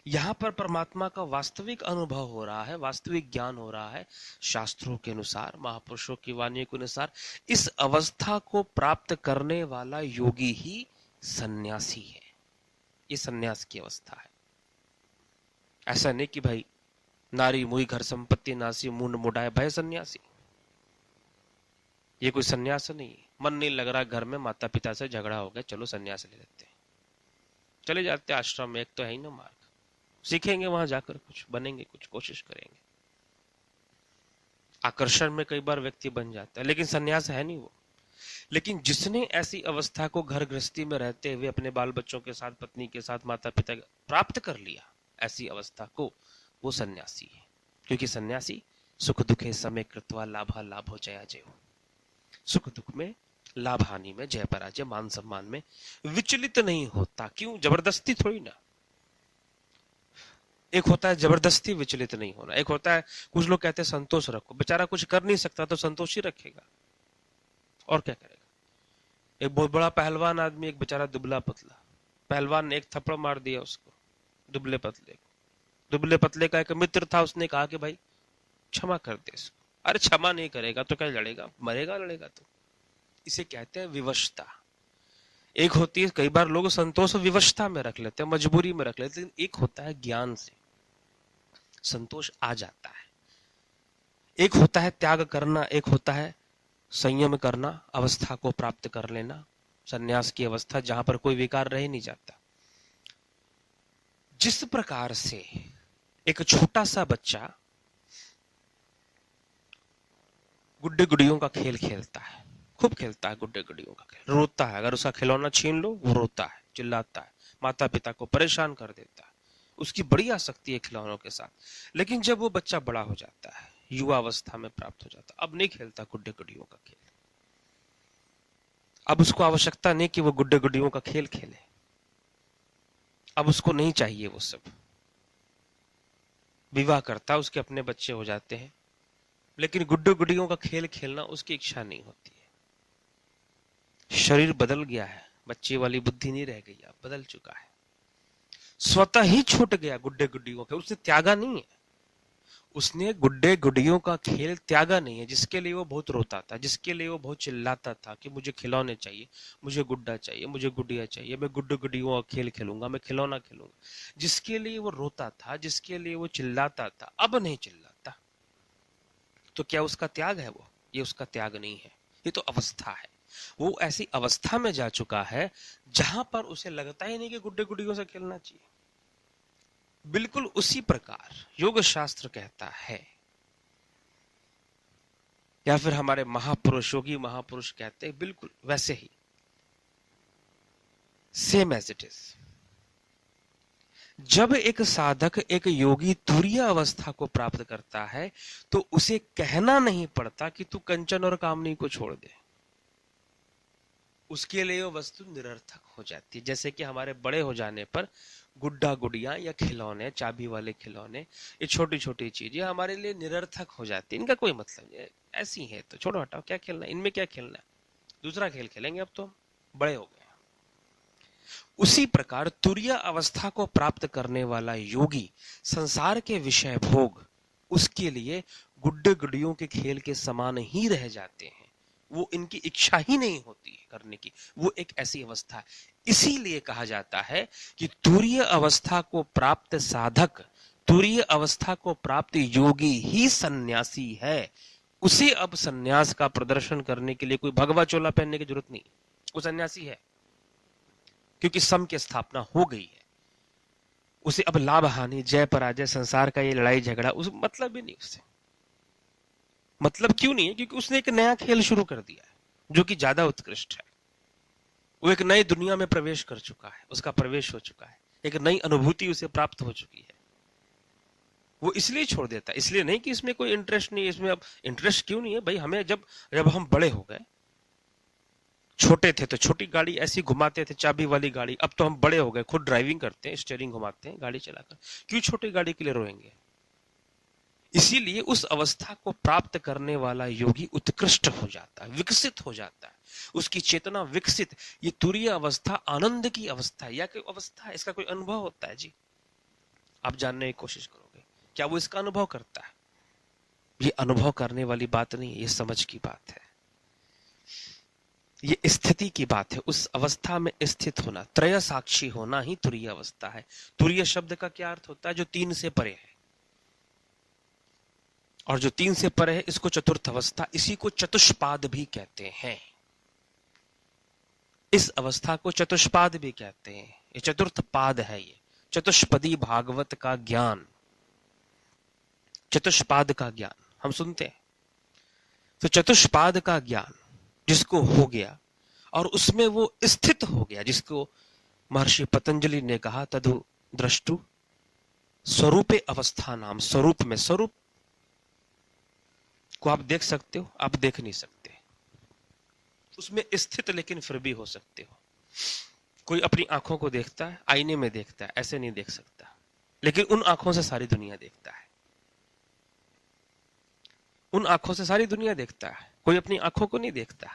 यहां पर परमात्मा का वास्तविक अनुभव हो रहा है, वास्तविक ज्ञान हो रहा है। शास्त्रों के अनुसार, महापुरुषों की वाणी के अनुसार इस अवस्था को प्राप्त करने वाला योगी ही सन्यासी है। ये सन्यास की अवस्था है। ऐसा नहीं कि भाई नारी मुई घर संपत्ति नासी मुंड मुडाए भय सन्यासी। ये कोई सन्यास नहीं है। मन नहीं लग रहा घर में, माता पिता से झगड़ा हो गया, चलो सन्यास ले लेते हैं, चले जाते आश्रम में। एक तो है ही ना मार्ग, सीखेंगे वहां जाकर, कुछ बनेंगे, कुछ कोशिश करेंगे। आकर्षण में कई बार व्यक्ति बन जाता है, लेकिन सन्यास है नहीं वो। लेकिन जिसने ऐसी अवस्था को घर गृहस्थी में रहते हुए अपने बाल बच्चों के साथ, पत्नी के साथ, माता पिता प्राप्त कर लिया, ऐसी अवस्था को, वो सन्यासी है। क्योंकि सन्यासी सुख दुखे समय कृत्वा लाभा लाभो जया जयो, सुख दुख में, लाभ हानि में, जय पराजय, मान सम्मान में विचलित नहीं होता। क्यों? जबरदस्ती थोड़ी ना। एक होता है जबरदस्ती विचलित नहीं होना, एक होता है कुछ लोग कहते हैं संतोष रखो। बेचारा कुछ कर नहीं सकता तो संतोष ही रखेगा, और क्या करेगा। एक बहुत बड़ा पहलवान आदमी, एक बेचारा दुबला पतला। पहलवान ने एक थप्पड़ मार दिया उसको, दुबले पतले को। दुबले पतले का एक मित्र था, उसने कहा कि भाई क्षमा कर दे इसको। अरे क्षमा नहीं करेगा तो क्या लड़ेगा, मरेगा लड़ेगा तो। इसे कहते हैं विवशता। एक होती है, कई बार लोग संतोष विवशता में रख लेते हैं, मजबूरी में रख लेते हैं। एक होता है ज्ञान से संतोष आ जाता है। एक होता है त्याग करना, एक होता है संयम करना, अवस्था को प्राप्त कर लेना, संन्यास की अवस्था जहां पर कोई विकार रह नहीं जाता। जिस प्रकार से एक छोटा सा बच्चा गुड्डे गुड़ियों का खेल खेलता है, खूब खेलता है गुड्डे गुड़ियों का खेल, रोता है, अगर उसका खिलौना छीन लो वो रोता है, चिल्लाता है, माता पिता को परेशान कर देता है, उसकी बड़ी आसक्ति है खिलौनों के साथ। लेकिन जब वो बच्चा बड़ा हो जाता है, युवा अवस्था में प्राप्त हो जाता, अब नहीं खेलता गुड्डे गुड़ियों का खेल। अब उसको आवश्यकता नहीं कि वो गुड्डे गुड़ियों का खेल खेले, अब उसको नहीं चाहिए वो सब। विवाह करता, उसके अपने बच्चे हो जाते हैं, लेकिन गुड्डे गुड़ियों का खेल खेलना उसकी इच्छा नहीं होती है। शरीर बदल गया है, बच्चे वाली बुद्धि नहीं रह गई, अब बदल चुका है, स्वतः ही छूट गया गुड्डे गुड्डियों का। उसने त्यागा नहीं है, उसने गुड्डे गुड्डियों का खेल त्यागा नहीं है, जिसके लिए वो बहुत रोता था, जिसके लिए वो बहुत चिल्लाता था कि मुझे खिलौने चाहिए, मुझे गुड्डा चाहिए, मुझे गुड्डिया चाहिए, मैं गुड्डे गुड्डियों का खेल खेलूंगा, मैं खिलौना खेलूंगा। जिसके लिए वो रोता था, जिसके लिए वो चिल्लाता था, अब नहीं चिल्लाता। तो क्या उसका त्याग है वो? ये उसका त्याग नहीं है, ये तो अवस्था है। वो ऐसी अवस्था में जा चुका है जहां पर उसे लगता ही नहीं कि गुड्डे गुड्डियों से खेलना चाहिए। बिल्कुल उसी प्रकार योग शास्त्र कहता है, या फिर हमारे महापुरुष, योगी महापुरुष कहते हैं, बिल्कुल वैसे ही, सेम एज इट इज। जब एक साधक, एक योगी तुरीय अवस्था को प्राप्त करता है तो उसे कहना नहीं पड़ता कि तू कंचन और कामनी को छोड़ दे। उसके लिए वो वस्तु निरर्थक हो जाती है। जैसे कि हमारे बड़े हो जाने पर गुड्डा गुड़िया या खिलौने, चाबी वाले खिलौने, ये छोटी छोटी चीजें हमारे लिए निरर्थक हो जाती है, इनका कोई मतलब नहीं, ऐसी है तो छोड़ो, हटाओ, क्या खेलना, इनमें क्या खेलना है, दूसरा खेल खेलेंगे, अब तो हम बड़े हो गए। उसी प्रकार तुरीय अवस्था को प्राप्त करने वाला योगी संसार के विषय भोग उसके लिए गुड्डे गुड़ियों के खेल के समान ही रह जाते हैं, वो इनकी इच्छा ही नहीं होती है करने की। वो एक ऐसी अवस्था है। इसीलिए कहा जाता है कि तुरीय अवस्था को प्राप्त साधक, तुरीय अवस्था को प्राप्त योगी ही सन्यासी है। उसे अब सन्यास का प्रदर्शन करने के लिए कोई भगवा चोला पहनने की जरूरत नहीं, वो सन्यासी है, क्योंकि सम की स्थापना हो गई है। उसे अब लाभ हानि, जय पराजय, संसार का ये लड़ाई झगड़ा उस मतलब भी नहीं। उससे मतलब क्यों नहीं है? क्योंकि उसने एक नया खेल शुरू कर दिया है जो कि ज्यादा उत्कृष्ट है। वो एक नई दुनिया में प्रवेश कर चुका है, उसका प्रवेश हो चुका है, एक नई अनुभूति उसे प्राप्त हो चुकी है। वो इसलिए छोड़ देता है, इसलिए नहीं कि इसमें कोई इंटरेस्ट नहीं है। इसमें अब इंटरेस्ट क्यों नहीं है भाई? हमें जब जब हम बड़े हो गए, छोटे थे तो छोटी गाड़ी ऐसी घुमाते थे, चाबी वाली गाड़ी। अब तो हम बड़े हो गए, खुद ड्राइविंग करते हैं, स्टीयरिंग घुमाते हैं गाड़ी चलाकर। क्यों छोटी गाड़ी के लिए रोएंगे? इसीलिए उस अवस्था को प्राप्त करने वाला योगी उत्कृष्ट हो जाता है, विकसित हो जाता है, उसकी चेतना विकसित। ये तुरीय अवस्था आनंद की अवस्था है, या कोई अवस्था है, इसका कोई अनुभव होता है जी? आप जानने की कोशिश करोगे, क्या वो इसका अनुभव करता है? ये अनुभव करने वाली बात नहीं है, ये समझ की बात है, ये स्थिति की बात है। उस अवस्था में स्थित होना, त्रय साक्षी होना ही तुरीय अवस्था है। तुरीय शब्द का क्या अर्थ होता है? जो तीन से परे है, और जो तीन से परे है इसको चतुर्थ अवस्था, इसी को चतुष्पाद भी कहते हैं। इस अवस्था को चतुष्पाद भी कहते हैं। ये चतुर्थ पाद है, ये चतुष्पदी भागवत का ज्ञान, चतुष्पाद का ज्ञान हम सुनते हैं। तो चतुष्पाद का ज्ञान जिसको हो गया और उसमें वो स्थित हो गया, जिसको महर्षि पतंजलि ने कहा तदु द्रष्टु स्वरूपे अवस्था नाम। स्वरूप में, स्वरूप को आप देख सकते हो, आप देख नहीं सकते, उसमें स्थित लेकिन फिर भी हो सकते हो। कोई अपनी आंखों को देखता है, आईने में देखता है, ऐसे नहीं देख सकता, लेकिन उन आंखों से सारी दुनिया देखता है, उन आंखों से सारी दुनिया देखता है। कोई अपनी आंखों को नहीं देखता,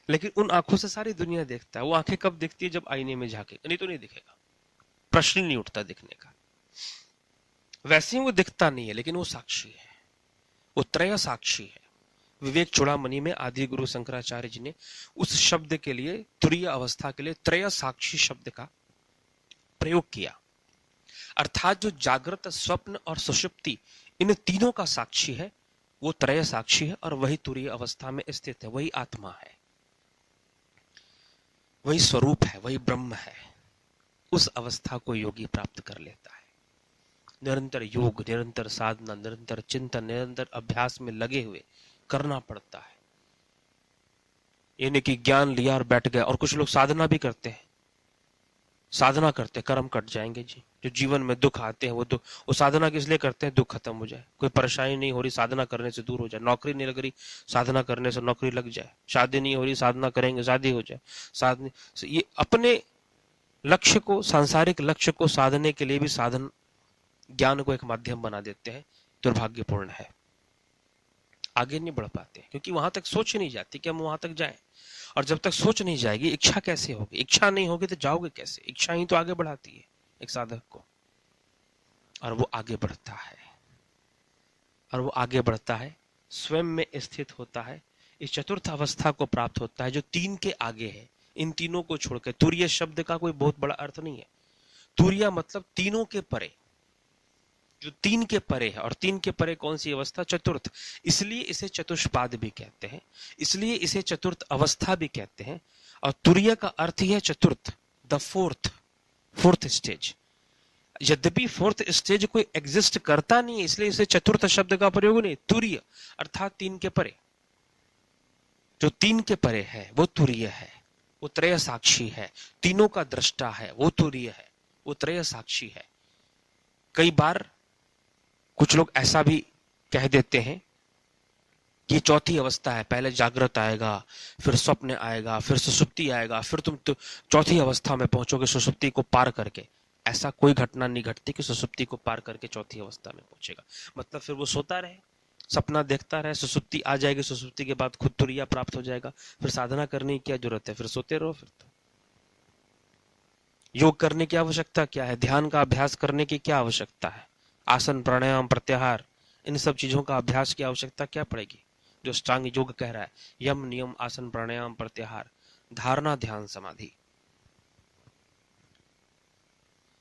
लेकिन उन आंखों से सारी दुनिया देखता है। वो आंखें कब दिखती है? जब आईने में झांकेगा, नहीं तो नहीं दिखेगा, प्रश्न नहीं उठता दिखने का। वैसे ही वो दिखता नहीं है, लेकिन वो साक्षी है, वो त्रय साक्षी है। विवेक चूड़ामणि में आदि गुरु शंकराचार्य जी ने उस शब्द के लिए, तुरीय अवस्था के लिए, त्रय साक्षी शब्द का प्रयोग किया। अर्थात जो जागृत, स्वप्न और सुषुप्ति, इन तीनों का साक्षी है, वो त्रय साक्षी है, और वही तुरीय अवस्था में स्थित है, वही आत्मा है, वही स्वरूप है, वही ब्रह्म है। उस अवस्था को योगी प्राप्त कर लेता है। निरंतर योग, निरंतर साधना, निरंतर चिंतन, निरंतर अभ्यास में लगे हुए करना पड़ता है। ये नहीं कि ज्ञान लिया और बैठ गए। और कुछ लोग साधना भी करते हैं, साधना करते कर्म कट जाएंगे जी। जो जीवन में दुख आते हैं वो साधना किस लिए करते हैं? दुख खत्म हो जाए, कोई परेशानी नहीं हो रही, साधना करने से दूर हो जाए। नौकरी नहीं लग रही, साधना करने से नौकरी लग जाए। शादी नहीं हो रही, साधना करेंगे शादी हो जाए। साधना, ये अपने लक्ष्य को, सांसारिक लक्ष्य को साधने के लिए भी साधन, ज्ञान को एक माध्यम बना देते हैं। दुर्भाग्यपूर्ण है, आगे नहीं बढ़ पाते, क्योंकि वहां तक सोच नहीं जाती कि हम वहां तक जाएं। और जब तक सोच नहीं जाएगी, इच्छा कैसे होगी? इच्छा नहीं होगी तो जाओगे कैसे? इच्छा ही तो आगे बढ़ाती है एक साधक को, और वो आगे बढ़ता है, और वो आगे बढ़ता है, स्वयं में स्थित होता है, इस चतुर्थ अवस्था को प्राप्त होता है जो तीन के आगे है। इन तीनों को छोड़कर, तुरीय शब्द का कोई बहुत बड़ा अर्थ नहीं है। तुरीय मतलब तीनों के परे, जो तीन के परे है। और तीन के परे कौन सी अवस्था? चतुर्थ। इसलिए इसे चतुष्पाद भी कहते हैं, इसलिए इसे चतुर्थ अवस्था भी कहते हैं। और तुरीय का अर्थ ही है चतुर्थ, द फोर्थ स्टेज। यद्यपि फोर्थ स्टेज कोई एग्जिस्ट करता नहीं है, इसलिए इसे चतुर्थ शब्द का प्रयोग नहीं। तुरीय अर्थात तीन के परे, जो तीन के परे है वो तुरीय है, वो त्रय साक्षी है, तीनों का दृष्टा है, वो तुरीय है, वो त्रय साक्षी है। कई बार कुछ लोग ऐसा भी कह देते हैं कि चौथी अवस्था है, पहले जागृत आएगा, फिर स्वप्न आएगा, फिर सुषुप्ति आएगा, फिर तुम तो चौथी अवस्था में पहुंचोगे सुषुप्ति को पार करके। ऐसा कोई घटना नहीं घटती कि सुषुप्ति को पार करके चौथी अवस्था में पहुंचेगा। मतलब फिर वो सोता रहे, सपना देखता रहे, सुषुप्ति आ जाएगी, सुषुप्ति के बाद खुद तुरीया प्राप्त हो जाएगा, फिर साधना करने की क्या जरूरत है? फिर सोते रहो। फिर तो योग करने की आवश्यकता क्या है? ध्यान का अभ्यास करने की क्या आवश्यकता है? आसन, प्राणायाम, प्रत्याहार, इन सब चीजों का अभ्यास की आवश्यकता क्या पड़ेगी? जो अष्टांग योग कह रहा है, यम, नियम, आसन, प्राणायाम, प्रत्याहार, धारणा, ध्यान, समाधि।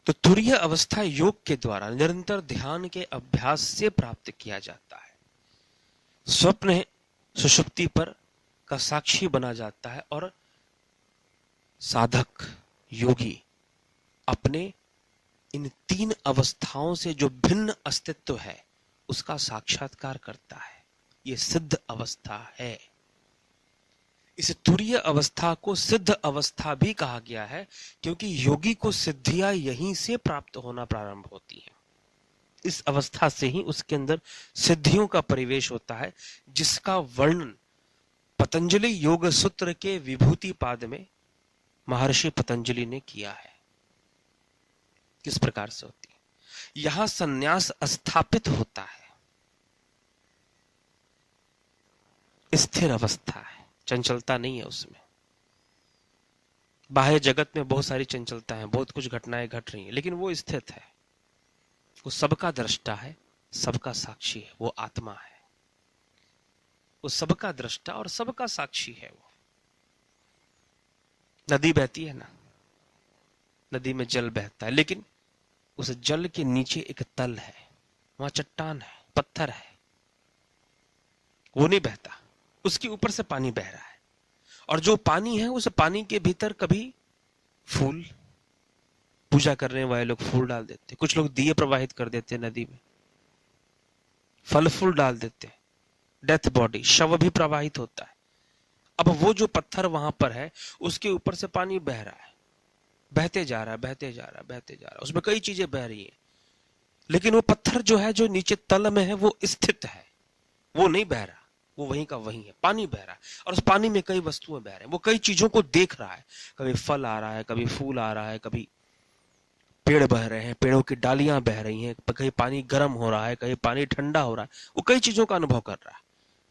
तो तुरीय अवस्था योग के द्वारा निरंतर ध्यान के अभ्यास से प्राप्त किया जाता है। स्वप्न सुषुप्ति पर का साक्षी बना जाता है, और साधक योगी अपने इन तीन अवस्थाओं से जो भिन्न अस्तित्व है उसका साक्षात्कार करता है। यह सिद्ध अवस्था है। इस तुरीय अवस्था को सिद्ध अवस्था भी कहा गया है, क्योंकि योगी को सिद्धियां यहीं से प्राप्त होना प्रारंभ होती हैं। इस अवस्था से ही उसके अंदर सिद्धियों का परिवेश होता है, जिसका वर्णन पतंजलि योग सूत्र के विभूति पाद में महर्षि पतंजलि ने किया है। किस प्रकार से होती है? यहां संन्यास स्थापित होता है, स्थिर अवस्था है, चंचलता नहीं है उसमें। बाह्य जगत में बहुत सारी चंचलता है, बहुत कुछ घटनाएं घट रही हैं, लेकिन वो स्थित है, वो सबका दृष्टा है, सबका साक्षी है, वो आत्मा है, वो सबका दृष्टा और सबका साक्षी है। वो नदी बहती है ना, नदी में जल बहता है, लेकिन उस जल के नीचे एक तल है, वहां चट्टान है, पत्थर है, वो नहीं बहता, उसके ऊपर से पानी बह रहा है। और जो पानी है उस पानी के भीतर कभी फूल, पूजा करने वाले लोग फूल डाल देते, कुछ लोग दिए प्रवाहित कर देते नदी में, फल फूल डाल देते, डेथ बॉडी, शव भी प्रवाहित होता है। अब वो जो पत्थर वहां पर है उसके ऊपर से पानी बह रहा है, बहते जा रहा है, बहते जा रहा है, बहते जा रहा है, उसमें कई चीजें बह रही हैं, लेकिन वो पत्थर जो है, जो नीचे तल में है, वो स्थित है, वो नहीं बह रहा, वो वहीं का वहीं है, पानी बह रहा है। और उस पानी में कई वस्तुएं बह रहे हैं, वो कई चीजों को देख रहा है, कभी फल आ रहा है, कभी फूल आ रहा है, कभी पेड़ बह रहे हैं, पेड़ों की डालियां बह रही हैं, कहीं पानी गर्म हो रहा है, कहीं पानी ठंडा हो रहा है, वो कई चीजों का अनुभव कर रहा है।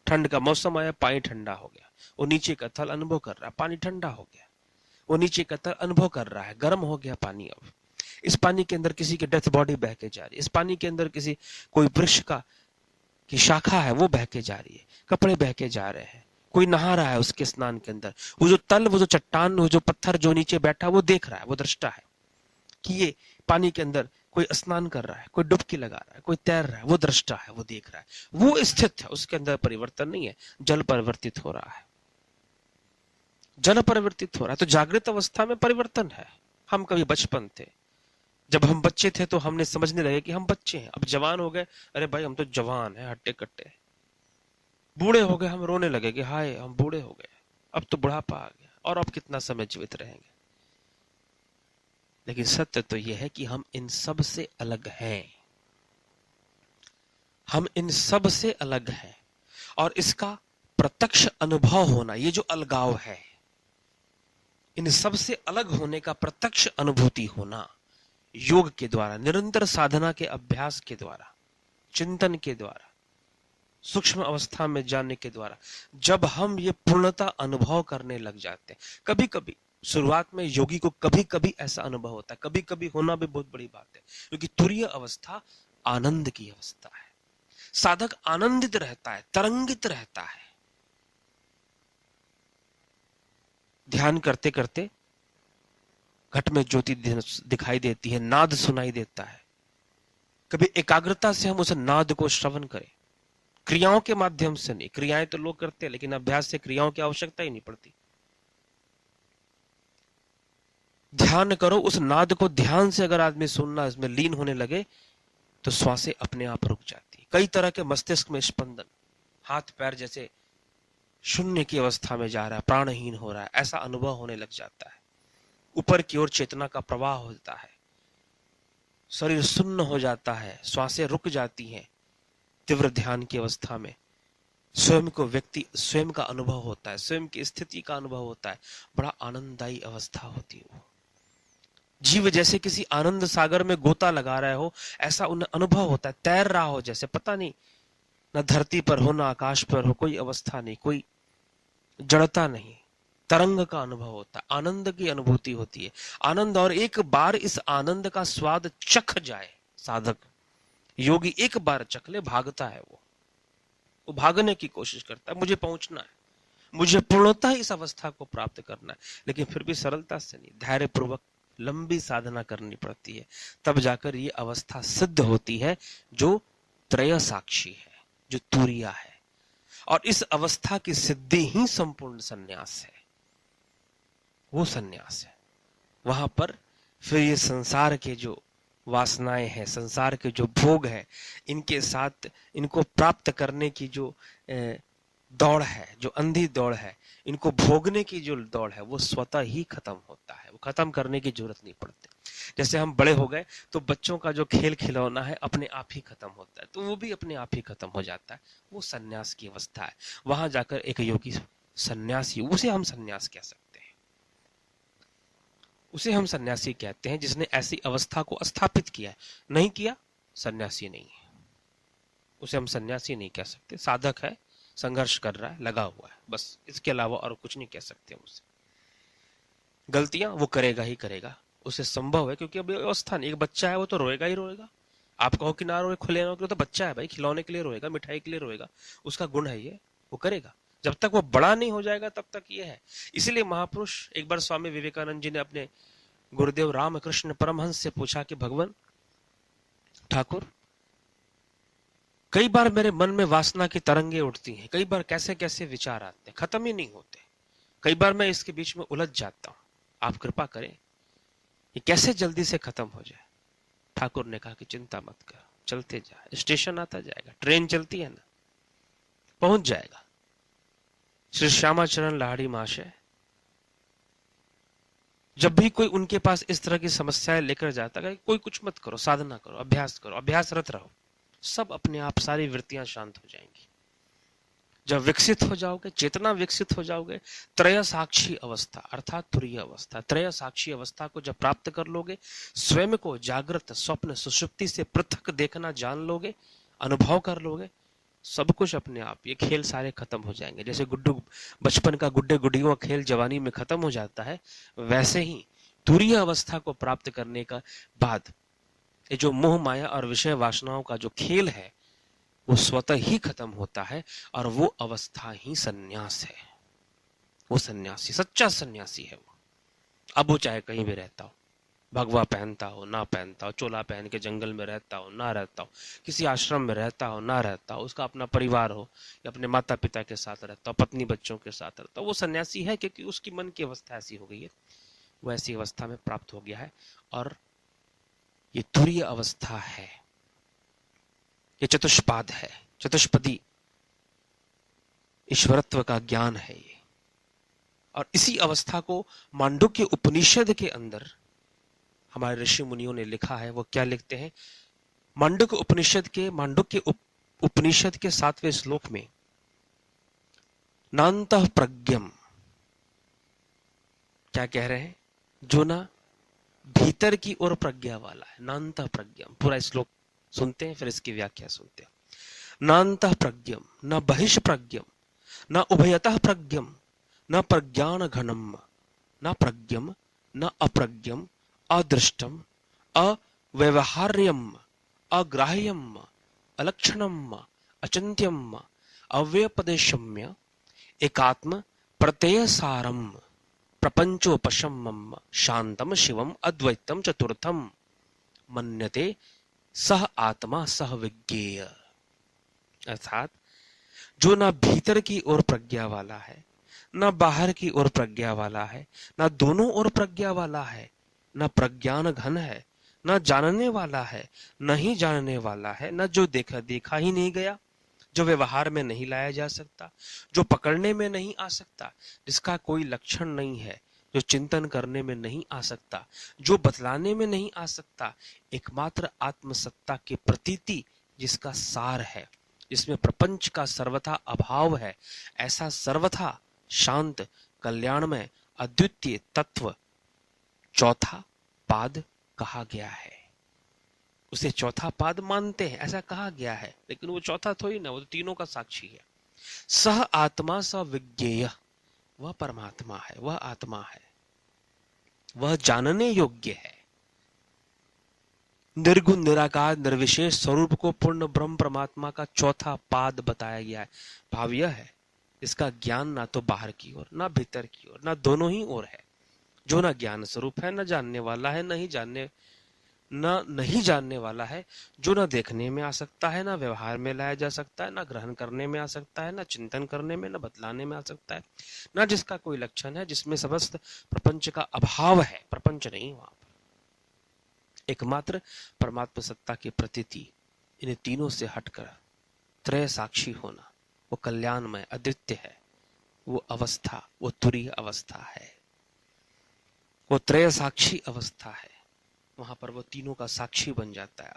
ठंड का मौसम आया, पानी ठंडा हो गया, वो नीचे का तल अनुभव कर रहा है, पानी ठंडा हो गया, वो नीचे का तल अनुभव कर रहा है, गर्म हो गया पानी। अब इस पानी के अंदर किसी की डेथ बॉडी बह के जा रही है, इस पानी के अंदर किसी कोई वृक्ष का की शाखा है वो बह के जा रही है, कपड़े बह के जा रहे हैं, कोई नहा रहा है उसके स्नान के अंदर, वो जो तल, वो जो चट्टान, वो जो पत्थर जो नीचे बैठा, वो देख रहा है, वो दृष्टा है कि ये पानी के अंदर कोई स्नान कर रहा है, कोई डुबकी लगा रहा है, कोई तैर रहा है, वो दृष्टा है, वो देख रहा है, वो स्थित है, उसके अंदर परिवर्तन नहीं है। जल परिवर्तित हो रहा है, जल परिवर्तित हो रहा है, तो जागृत अवस्था में परिवर्तन है। हम कभी बचपन थे, जब हम बच्चे थे तो हमने समझने लगे कि हम बच्चे हैं, अब जवान हो गए, अरे भाई हम तो जवान हैं, हट्टे कट्टे। बूढ़े हो गए, हम रोने लगे कि हाय हम बूढ़े हो गए, अब तो बुढ़ापा आ गया, और अब कितना समय जीवित रहेंगे। लेकिन सत्य तो यह है कि हम इन सब से अलग हैं, हम इन सब से अलग हैं, और इसका प्रत्यक्ष अनुभव होना, ये जो अलगाव है, इन सब से अलग होने का प्रत्यक्ष अनुभूति होना, योग के द्वारा, निरंतर साधना के अभ्यास के द्वारा, चिंतन के द्वारा, सूक्ष्म अवस्था में जानने के द्वारा, जब हम ये पूर्णता अनुभव करने लग जाते हैं। कभी कभी शुरुआत में योगी को कभी कभी ऐसा अनुभव होता है, कभी कभी होना भी बहुत बड़ी बात है, क्योंकि तुरीय अवस्था आनंद की अवस्था है, साधक आनंदित रहता है, तरंगित रहता है। ध्यान करते करते घट में ज्योति दिखाई देती है, नाद सुनाई देता है, कभी एकाग्रता से हम उस नाद को श्रवण करें, क्रियाओं के माध्यम से नहीं, क्रियाएं तो लोग करते हैं, लेकिन अभ्यास से क्रियाओं की आवश्यकता ही नहीं पड़ती। ध्यान करो, उस नाद को ध्यान से अगर आदमी सुनना, इसमें लीन होने लगे, तो श्वासें अपने आप रुक जाती। कई तरह के मस्तिष्क में स्पंदन, हाथ पैर जैसे शून्य की अवस्था में जा रहा है, प्राणहीन हो रहा है, ऐसा अनुभव होने लग जाता है। ऊपर की ओर चेतना का प्रवाह होता है, शरीर सुन्न हो जाता है, श्वासें रुक जाती हैं। तीव्र ध्यान की अवस्था में स्वयं को व्यक्ति स्वयं का अनुभव होता है, स्वयं की स्थिति का अनुभव होता है, बड़ा आनंददायी अवस्था होती है। वो जीव जैसे किसी आनंद सागर में गोता लगा रहे हो, ऐसा उन्हें अनुभव होता है, तैर रहा हो जैसे, पता नहीं न धरती पर हो, न आकाश पर हो, कोई अवस्था नहीं, कोई जड़ता नहीं, तरंग का अनुभव होता है, आनंद की अनुभूति होती है। आनंद, और एक बार इस आनंद का स्वाद चख जाए साधक, योगी एक बार चख ले, भागता है वो भागने की कोशिश करता है, मुझे पहुंचना है, मुझे पूर्णतः इस अवस्था को प्राप्त करना है, लेकिन फिर भी सरलता से नहीं, धैर्य पूर्वक लंबी साधना करनी पड़ती है, तब जाकर ये अवस्था सिद्ध होती है, जो त्रय साक्षी है, जो तुरिया है। और इस अवस्था की सिद्धि ही संपूर्ण संन्यास है, वो संन्यास है। वहां पर फिर ये संसार के जो वासनाएं हैं, संसार के जो भोग है, इनके साथ इनको प्राप्त करने की जो दौड़ है, जो अंधी दौड़ है, इनको भोगने की जो दौड़ है, वो स्वतः ही खत्म होता है, वो खत्म करने की जरूरत नहीं पड़ती। जैसे हम बड़े हो गए तो बच्चों का जो खेल खिलौना है अपने आप ही खत्म होता है, तो वो भी अपने आप ही खत्म हो जाता है। वो संन्यास की अवस्था है, वहां जाकर एक योगी सन्यासी, उसे हम सन्यास कह सकते हैं, उसे हम सन्यासी कहते हैं जिसने ऐसी अवस्था को स्थापित किया है। नहीं किया, सन्यासी नहीं है, उसे हम सन्यासी नहीं कह सकते। साधक है, संघर्ष कर रहा है, लगा हुआ है, बस इसके अलावा और कुछ नहीं कह सकते हम उसे। गलतियां वो करेगा ही करेगा, उसे संभव है, क्योंकि अब अवस्था नहीं, एक बच्चा है वो तो रोएगा ही रोएगा। आप कहो कि ना रोए, खुले ना, तो बच्चा है भाई, खिलौने के लिए रोएगा, मिठाई के लिए रोएगा, उसका गुण है ये, वो करेगा। जब तक वो बड़ा नहीं हो जाएगा तब तक ये है। इसीलिए महापुरुष, एक बार स्वामी विवेकानंद जी ने अपने गुरुदेव रामकृष्ण परमहंस से पूछा कि भगवान ठाकुर, कई बार मेरे मन में वासना की तरंगे उठती हैं, कई बार कैसे कैसे विचार आते हैं, खत्म ही नहीं होते, कई बार मैं इसके बीच में उलझ जाता हूं, आप कृपा करें ये कैसे जल्दी से खत्म हो जाए। ठाकुर ने कहा कि चिंता मत कर, चलते जा, स्टेशन आता जाएगा, ट्रेन चलती है ना, पहुंच जाएगा। श्री श्यामाचरण लाहिड़ी महाशय जब भी कोई उनके पास इस तरह की समस्याएं लेकर जाता है, कोई कुछ मत करो, साधना करो, अभ्यास करो, अभ्यासरत रहो, सब अपने आप सारी वृत्तियां शांत हो जाएंगी। जब विकसित हो जाओगे, चेतना विकसित हो जाओगे, त्रय साक्षी अवस्था अर्थात तुरीय अवस्था, त्रय साक्षी अवस्था को जब प्राप्त कर लोगे, स्वयं को जागृत, स्वप्न, सुषुप्ति से पृथक देखना जान लोगे, अनुभव कर लोगे, सब कुछ अपने आप, ये खेल सारे खत्म हो जाएंगे। जैसे गुड्डू, बचपन का गुड्डे गुड्डियों का खेल जवानी में खत्म हो जाता है, वैसे ही तुरीय अवस्था को प्राप्त करने का बाद ये जो मोह माया और विषय वासनाओं का जो खेल है वो स्वतः ही खत्म होता है, और वो अवस्था ही सन्यास है। वो सन्यासी, सच्चा सन्यासी है वो। अब वो चाहे कहीं भी रहता हो, भगवा पहनता हो ना पहनता हो, चोला पहन के जंगल में रहता हो ना रहता हो, किसी आश्रम में रहता हो ना रहता हो, उसका अपना परिवार हो या अपने माता पिता के साथ रहता हो, पत्नी बच्चों के साथ रहता हो, वो सन्यासी है, क्योंकि उसकी मन की अवस्था ऐसी हो गई है, वो ऐसी अवस्था में प्राप्त हो गया है। और ये तुरीय अवस्था है, ये चतुष्पाद है, चतुष्पदी ईश्वरत्व का ज्ञान है ये। और इसी अवस्था को मांडुक्य उपनिषद के अंदर हमारे ऋषि मुनियों ने लिखा है। वो क्या लिखते हैं? मांडुक्य उपनिषद के 7वें श्लोक में नान्तः प्रज्ञम, क्या कह रहे हैं? जो ना भीतर की ओर प्रज्ञा वाला है, नान्तः प्रज्ञम। पूरा श्लोक सुनते हैं, फिर इसकी व्याख्या सुनते हैं। नान्तः प्रज्ञम न बहिष प्रज्ञम न उभयतः प्रज्ञम न प्रज्ञान घनम न प्रज्ञम न अप्रज्ञम अदृष्टम अव्यवहार्यम अग्राह्यम अलक्षणम अचिंत्यम अव्यपदेशम्य एकात्म प्रत्ययसारम प्रपंचोपशमम शांतम शिवम अद्वैतम चतुर्थम मन्यते सह आत्मा सह विज्ञेय। अर्थात जो ना भीतर की ओर प्रज्ञा वाला है, ना बाहर की ओर प्रज्ञा वाला है, ना दोनों ओर प्रज्ञा वाला है, ना प्रज्ञान घन है, ना जानने वाला है, न ही जानने वाला है, ना जो देखा ही नहीं गया, जो व्यवहार में नहीं लाया जा सकता, जो पकड़ने में नहीं आ सकता, जिसका कोई लक्षण नहीं है, जो चिंतन करने में नहीं आ सकता, जो बतलाने में नहीं आ सकता, एकमात्र आत्मसत्ता की प्रतीति जिसका सार है, जिसमें प्रपंच का सर्वथा अभाव है, ऐसा सर्वथा शांत कल्याणमय अद्वितीय तत्व चौथा पाद कहा गया है। उसे चौथा पाद मानते हैं, ऐसा कहा गया है, लेकिन वो चौथा थोड़ी ना, वो तो तीनों का साक्षी है। सह आत्मा स विज्ञेय, वह परमात्मा है, वह आत्मा है, वह जानने योग्य है। निर्गुण निराकार निर्विशेष स्वरूप को पूर्ण ब्रह्म परमात्मा का चौथा पाद बताया गया है। भाव यह है, इसका ज्ञान ना तो बाहर की ओर, ना भीतर की ओर, ना दोनों ही ओर है। जो ना ज्ञान स्वरूप है, ना जानने वाला है, नहीं जानने वाला है, जो ना देखने में आ सकता है, ना व्यवहार में लाया जा सकता है, ना ग्रहण करने में आ सकता है, ना चिंतन करने में, ना बतलाने में आ सकता है, ना जिसका कोई लक्षण है, जिसमें समस्त प्रपंच का अभाव है, प्रपंच नहीं वहां पर। एकमात्र परमात्मा सत्ता की प्रतीति, इन तीनों से हटकर त्रय साक्षी होना, वो कल्याणमय अद्वितीय है, वो अवस्था, वो तुरीय अवस्था है, वो त्रय साक्षी अवस्था है। वहां पर वो तीनों का साक्षी बन जाता है।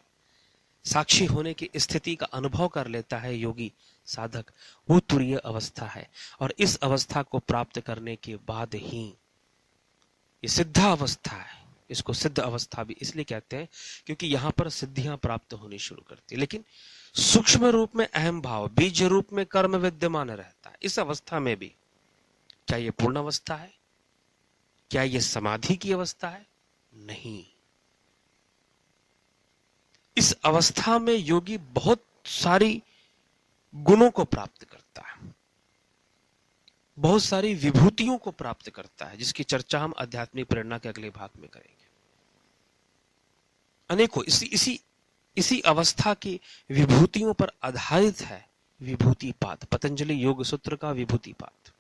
साक्षी होने की स्थिति का अनुभव कर लेता है योगी साधक, वो तुरीय अवस्था है। और इस अवस्था को प्राप्त करने के बाद ही ये सिद्धा अवस्था है। इसको सिद्ध अवस्था भी इसलिए कहते हैं क्योंकि यहां पर सिद्धियां प्राप्त होनी शुरू करती है। लेकिन सूक्ष्म रूप में अहम भाव, बीज रूप में कर्म विद्यमान रहता है। इस अवस्था में भी क्या ये पूर्ण अवस्था है? क्या ये समाधि की अवस्था है? नहीं। इस अवस्था में योगी बहुत सारी गुणों को प्राप्त करता है, बहुत सारी विभूतियों को प्राप्त करता है, जिसकी चर्चा हम आध्यात्मिक प्रेरणा के अगले भाग में करेंगे। अनेकों इसी अवस्था की विभूतियों पर आधारित है विभूतिपाद, पतंजलि योग सूत्र का विभूतिपाद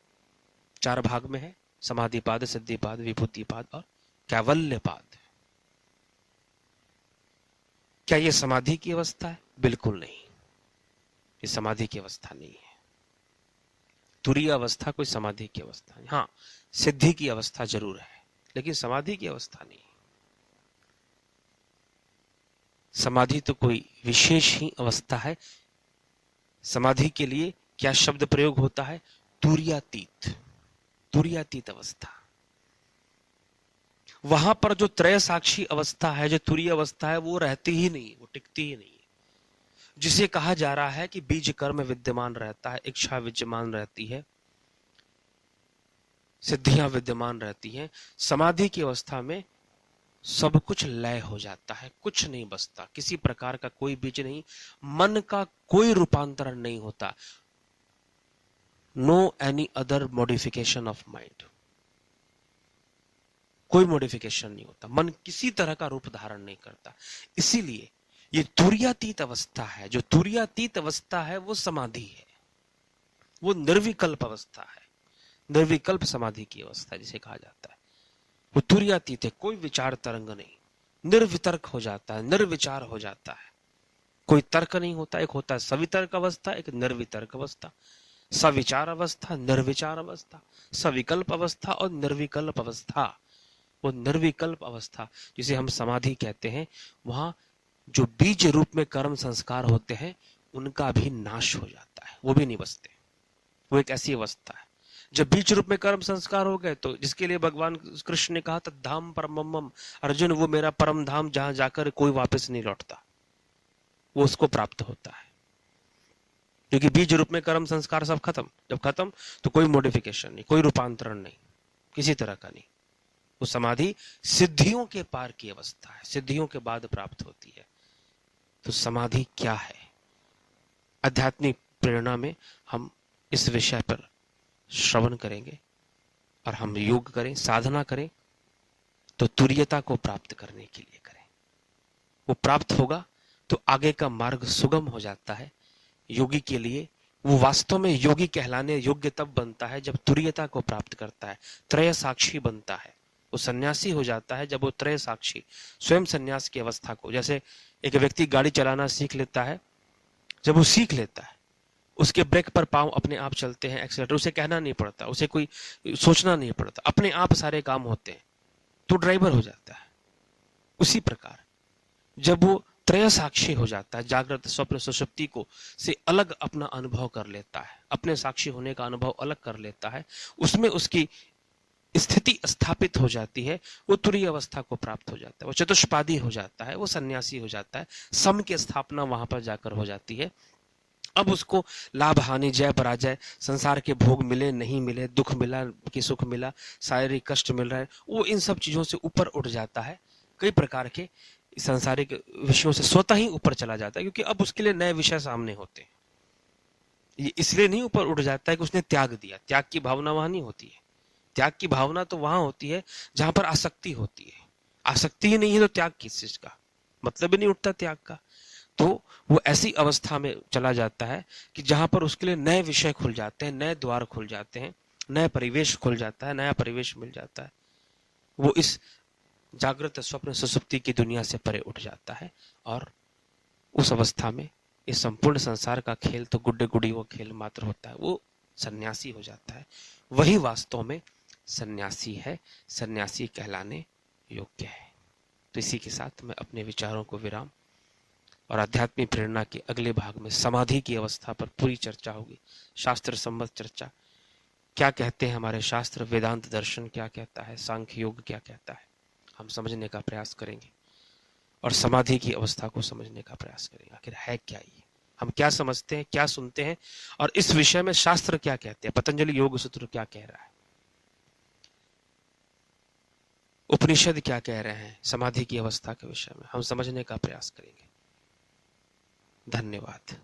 4 भाग में है। समाधिपाद, सिद्धिपाद, विभूतिपाद और कैवल्यपाद। क्या यह समाधि की अवस्था है? बिल्कुल नहीं, ये समाधि की अवस्था नहीं है। तुरीय अवस्था कोई समाधि की अवस्था नहीं। हाँ, सिद्धि की अवस्था जरूर है, लेकिन समाधि की अवस्था नहीं। समाधि तो कोई विशेष ही अवस्था है। समाधि के लिए क्या शब्द प्रयोग होता है? तुरीयातीत, तुरीयातीत अवस्था। वहां पर जो त्रय साक्षी अवस्था है, जो तुरीय अवस्था है, वो रहती ही नहीं, वो टिकती ही नहीं। जिसे कहा जा रहा है कि बीज कर्म विद्यमान रहता है, इच्छा विद्यमान रहती है, सिद्धियां विद्यमान रहती हैं। समाधि की अवस्था में सब कुछ लय हो जाता है, कुछ नहीं बचता, किसी प्रकार का कोई बीज नहीं, मन का कोई रूपांतरण नहीं होता। No any other modification of mind, कोई मॉडिफिकेशन नहीं होता, मन किसी तरह का रूप धारण नहीं करता। इसीलिए ये तुरीयातीत अवस्था है। जो तुरीयातीत अवस्था है वो समाधि है, वो निर्विकल्प अवस्था है, निर्विकल्प समाधि की अवस्था जिसे कहा जाता है। वो तुरीयातीत है, कोई विचार तरंग नहीं, निर्वितर्क हो जाता है, निर्विचार हो जाता है, कोई तर्क नहीं होता। एक होता है सवितर्क अवस्था, एक निर्वितर्क अवस्था, सविचार अवस्था, निर्विचार अवस्था, सविकल्प अवस्था और निर्विकल्प अवस्था। वो निर्विकल्प अवस्था जिसे हम समाधि कहते हैं, वहां जो बीज रूप में कर्म संस्कार होते हैं उनका भी नाश हो जाता है, वो भी नहीं बचते। वो एक ऐसी अवस्था है जब बीज रूप में कर्म संस्कार हो गए, तो जिसके लिए भगवान कृष्ण ने कहा था धाम परमम, अर्जुन वो मेरा परम धाम जहां जाकर कोई वापस नहीं लौटता, वो उसको प्राप्त होता है। क्योंकि बीज रूप में कर्म संस्कार सब खत्म, जब खत्म तो कोई मॉडिफिकेशन नहीं, कोई रूपांतरण नहीं, किसी तरह का नहीं। वो समाधि सिद्धियों के पार की अवस्था है, सिद्धियों के बाद प्राप्त होती है। तो समाधि क्या है? आध्यात्मिक प्रेरणा में हम इस विषय पर श्रवण करेंगे और हम योग करें, साधना करें, तो तुरीयता को प्राप्त करने के लिए करें। वो प्राप्त होगा तो आगे का मार्ग सुगम हो जाता है योगी के लिए। वो वास्तव में योगी कहलाने योग्य तब बनता है जब तुरीयता को प्राप्त करता है, त्रय साक्षी बनता है। वो सन्यासी हो जाता है जब वो त्रय साक्षी, स्वयं सन्यास की अवस्था को, जैसे एक व्यक्ति गाड़ी चलाना सीख लेता है, जब वो सीख लेता है उसके ब्रेक पर पांव अपने आप चलते हैं, एक्सीलरेटर उसे कहना नहीं पड़ता, उसे कोई सोचना नहीं पड़ता, अपने आप सारे काम होते हैं, तो ड्राइवर हो जाता है। उसी प्रकार जब वो त्रय साक्षी हो जाता है, जागृत स्वप्न सुषुप्ति को से अलग अपना अनुभव कर लेता है, अपने साक्षी होने का अनुभव अलग कर लेता है, उसमें उसकी स्थिति स्थापित हो जाती है, वो तुरीय अवस्था को प्राप्त हो जाता है, वो चतुष्पादी हो जाता है, वो सन्यासी हो जाता है, सम की स्थापना वहां पर जाकर हो जाती है। अब उसको लाभ हानि, जय पराजय, संसार के भोग मिले नहीं मिले, दुख मिला कि सुख मिला, शारीरिक कष्ट मिल रहा है, वो इन सब चीजों से ऊपर उठ जाता है, कई प्रकार के सांसारिक विषयों से स्वतः ही ऊपर चला जाता है, क्योंकि अब उसके लिए नए विषय सामने होते हैं। ये इसलिए नहीं ऊपर उठ जाता है कि उसने त्याग दिया, त्याग की भावना वहां नहीं होती है। त्याग की भावना तो वहां होती है जहां पर आसक्ति होती है। आसक्ति ही नहीं है तो त्याग किस चीज का, मतलब ही नहीं उठता त्याग का। तो वो ऐसी अवस्था में चला जाता है कि जहां पर उसके लिए नए विषय खुल जाते हैं, नए द्वार खुल जाते हैं, नया परिवेश खुल जाता है, नया परिवेश मिल जाता है। वो इस जागृत स्वप्न सुसुप्ति की दुनिया से परे उठ जाता है और उस अवस्था में इस संपूर्ण संसार का खेल तो गुड्डे गुड़ी वो खेल मात्र होता है, वो सन्यासी हो जाता है। वही वास्तव में सन्यासी है, सन्यासी कहलाने योग्य है। तो इसी के साथ मैं अपने विचारों को विराम और आध्यात्मिक प्रेरणा के अगले भाग में समाधि की अवस्था पर पूरी चर्चा होगी, शास्त्र सम्मत चर्चा। क्या कहते हैं हमारे शास्त्र, वेदांत दर्शन क्या कहता है, सांख्य योग क्या कहता है, हम समझने का प्रयास करेंगे और समाधि की अवस्था को समझने का प्रयास करेंगे। आखिर है क्या ये, हम क्या समझते हैं, क्या सुनते हैं, और इस विषय में शास्त्र क्या कहते हैं, पतंजलि योग सूत्र क्या कह रहा है, उपनिषद क्या कह रहे हैं समाधि की अवस्था के विषय में, हम समझने का प्रयास करेंगे। धन्यवाद।